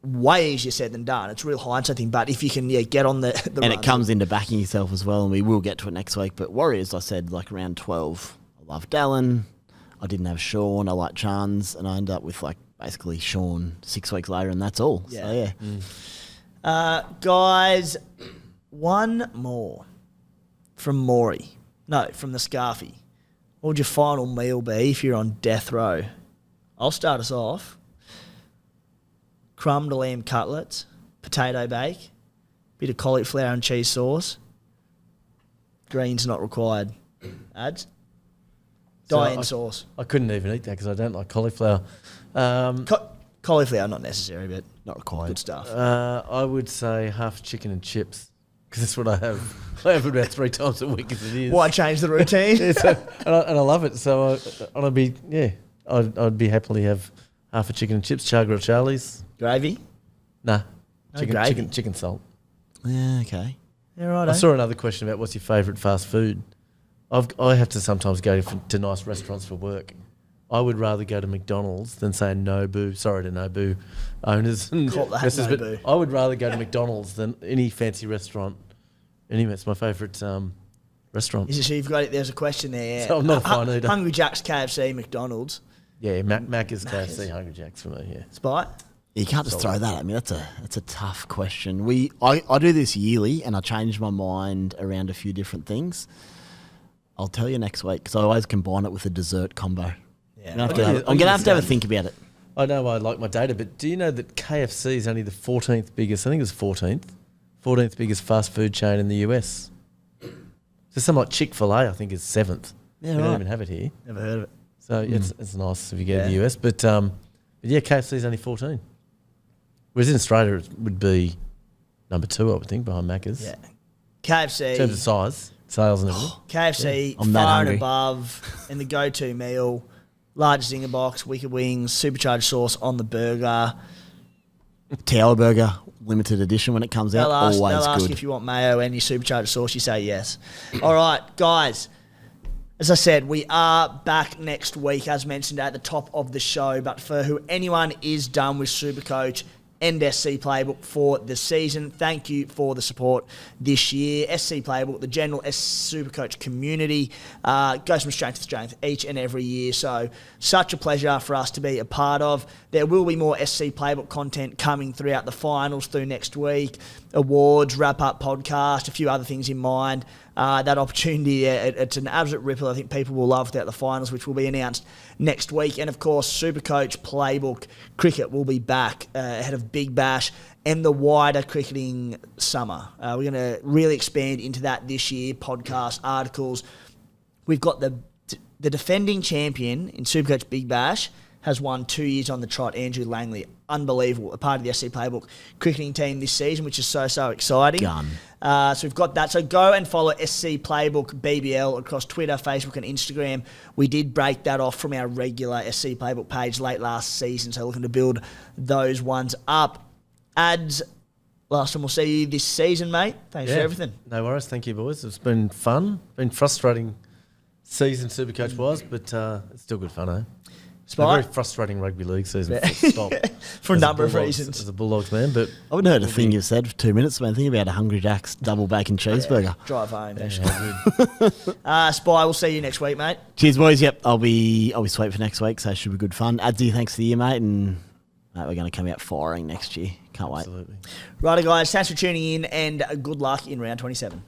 way easier said than done. It's a real hindsight thing, but if you can get on the and run, it comes into backing yourself as well, and we will get to it next week. But Warriors, I said, like round 12, I loved Allen. I didn't have Shaun. I liked Chans, and I ended up with basically Shaun 6 weeks later, and that's all. Yeah. So, guys, one more from Maury. No, from the Scarfy. What would your final meal be if you're on death row? I'll start us off. Crumbed lamb cutlets, potato bake, bit of cauliflower and cheese sauce. Greens not required. Ads? Die-in sauce. I couldn't even eat that because I don't like cauliflower. Cauliflower not necessary, but not required. Good stuff. I would say half chicken and chips because that's what I have. I have it about 3 times a week as it is. Why change the routine? and I love it. So I'd be happily have half a chicken and chips, char grilled Charlie's. Gravy? Nah. Gravy. Chicken salt. Yeah, okay. Yeah, right. I saw another question about what's your favourite fast food. I have to sometimes go to nice restaurants for work. I would rather go to McDonald's than say Nobu. Sorry to Nobu owners and investors, but I would rather go to McDonald's than any fancy restaurant. Anyway, it's my favourite restaurant. Is it so you've got it? There's a question there. So I'm not a fine eater. Hungry Jack's, KFC, McDonald's. Yeah, Mac is KFC, Hungry Jack's for me. Yeah. Spite. You can't just throw that at me. That's a tough question. I do this yearly, and I change my mind around a few different things. I'll tell you next week because I always combine it with a dessert combo. Yeah. I'm going to have to have a think about it. I know I like my data, but do you know that KFC is only the 14th biggest, I think it was 14th biggest fast food chain in the US? So something like Chick-fil-A, I think, is 7th. Yeah, we right. don't even have it here. Never heard of it. So it's nice if you go to the US. But KFC is only 14. Whereas in Australia, it would be number 2, I would think, behind Macca's. Yeah. KFC. In terms of size, sales and everything. KFC, I'm that far and hungry. above, and the go-to meal, large zinger box, wicked wings, supercharged sauce on the burger. Tower burger, limited edition when it comes out. They'll Always ask good. if you want mayo and your supercharged sauce. You say yes. All right, guys. As I said, we are back next week, as mentioned at the top of the show. But for anyone is done with Supercoach and SC Playbook for the season, thank you for the support this year. SC Playbook, the general Supercoach community, goes from strength to strength each and every year. So such a pleasure for us to be a part of. There will be more SC Playbook content coming throughout the finals through next week, awards, wrap-up podcast, a few other things in mind. That opportunity, it's an absolute ripple. I think people will love throughout the finals, which will be announced next week. And, of course, Supercoach Playbook Cricket will be back ahead of Big Bash and the wider cricketing summer. We're going to really expand into that this year, podcasts, articles. We've got the defending champion in Supercoach Big Bash has won 2 years on the trot, Andrew Langley. Unbelievable. A part of the SC Playbook cricketing team this season, which is so exciting. Gun. So we've got that. So go and follow SC Playbook BBL across Twitter, Facebook and Instagram. We did break that off from our regular SC Playbook page late last season, so looking to build those ones up. Ads, last time we'll see you this season, mate. Thanks for everything. No worries. Thank you, boys. It's been fun. Been frustrating season Supercoach-wise, but it's still good fun, eh? A very frustrating rugby league season. Stop. For a As number of Bulldogs- reasons. As a Bulldogs man, but I haven't heard a thing you've said for 2 minutes, man. Think about a Hungry Jack's double bacon cheeseburger. Drive home. yeah, Spy, we'll see you next week, mate. Cheers, boys. Yep, I'll be sweet for next week, so it should be good fun. Adsy, thanks for the year, mate, and mate, we're going to come out firing next year. Can't wait. absolutely. Righto, guys. Thanks for tuning in, and good luck in round 27.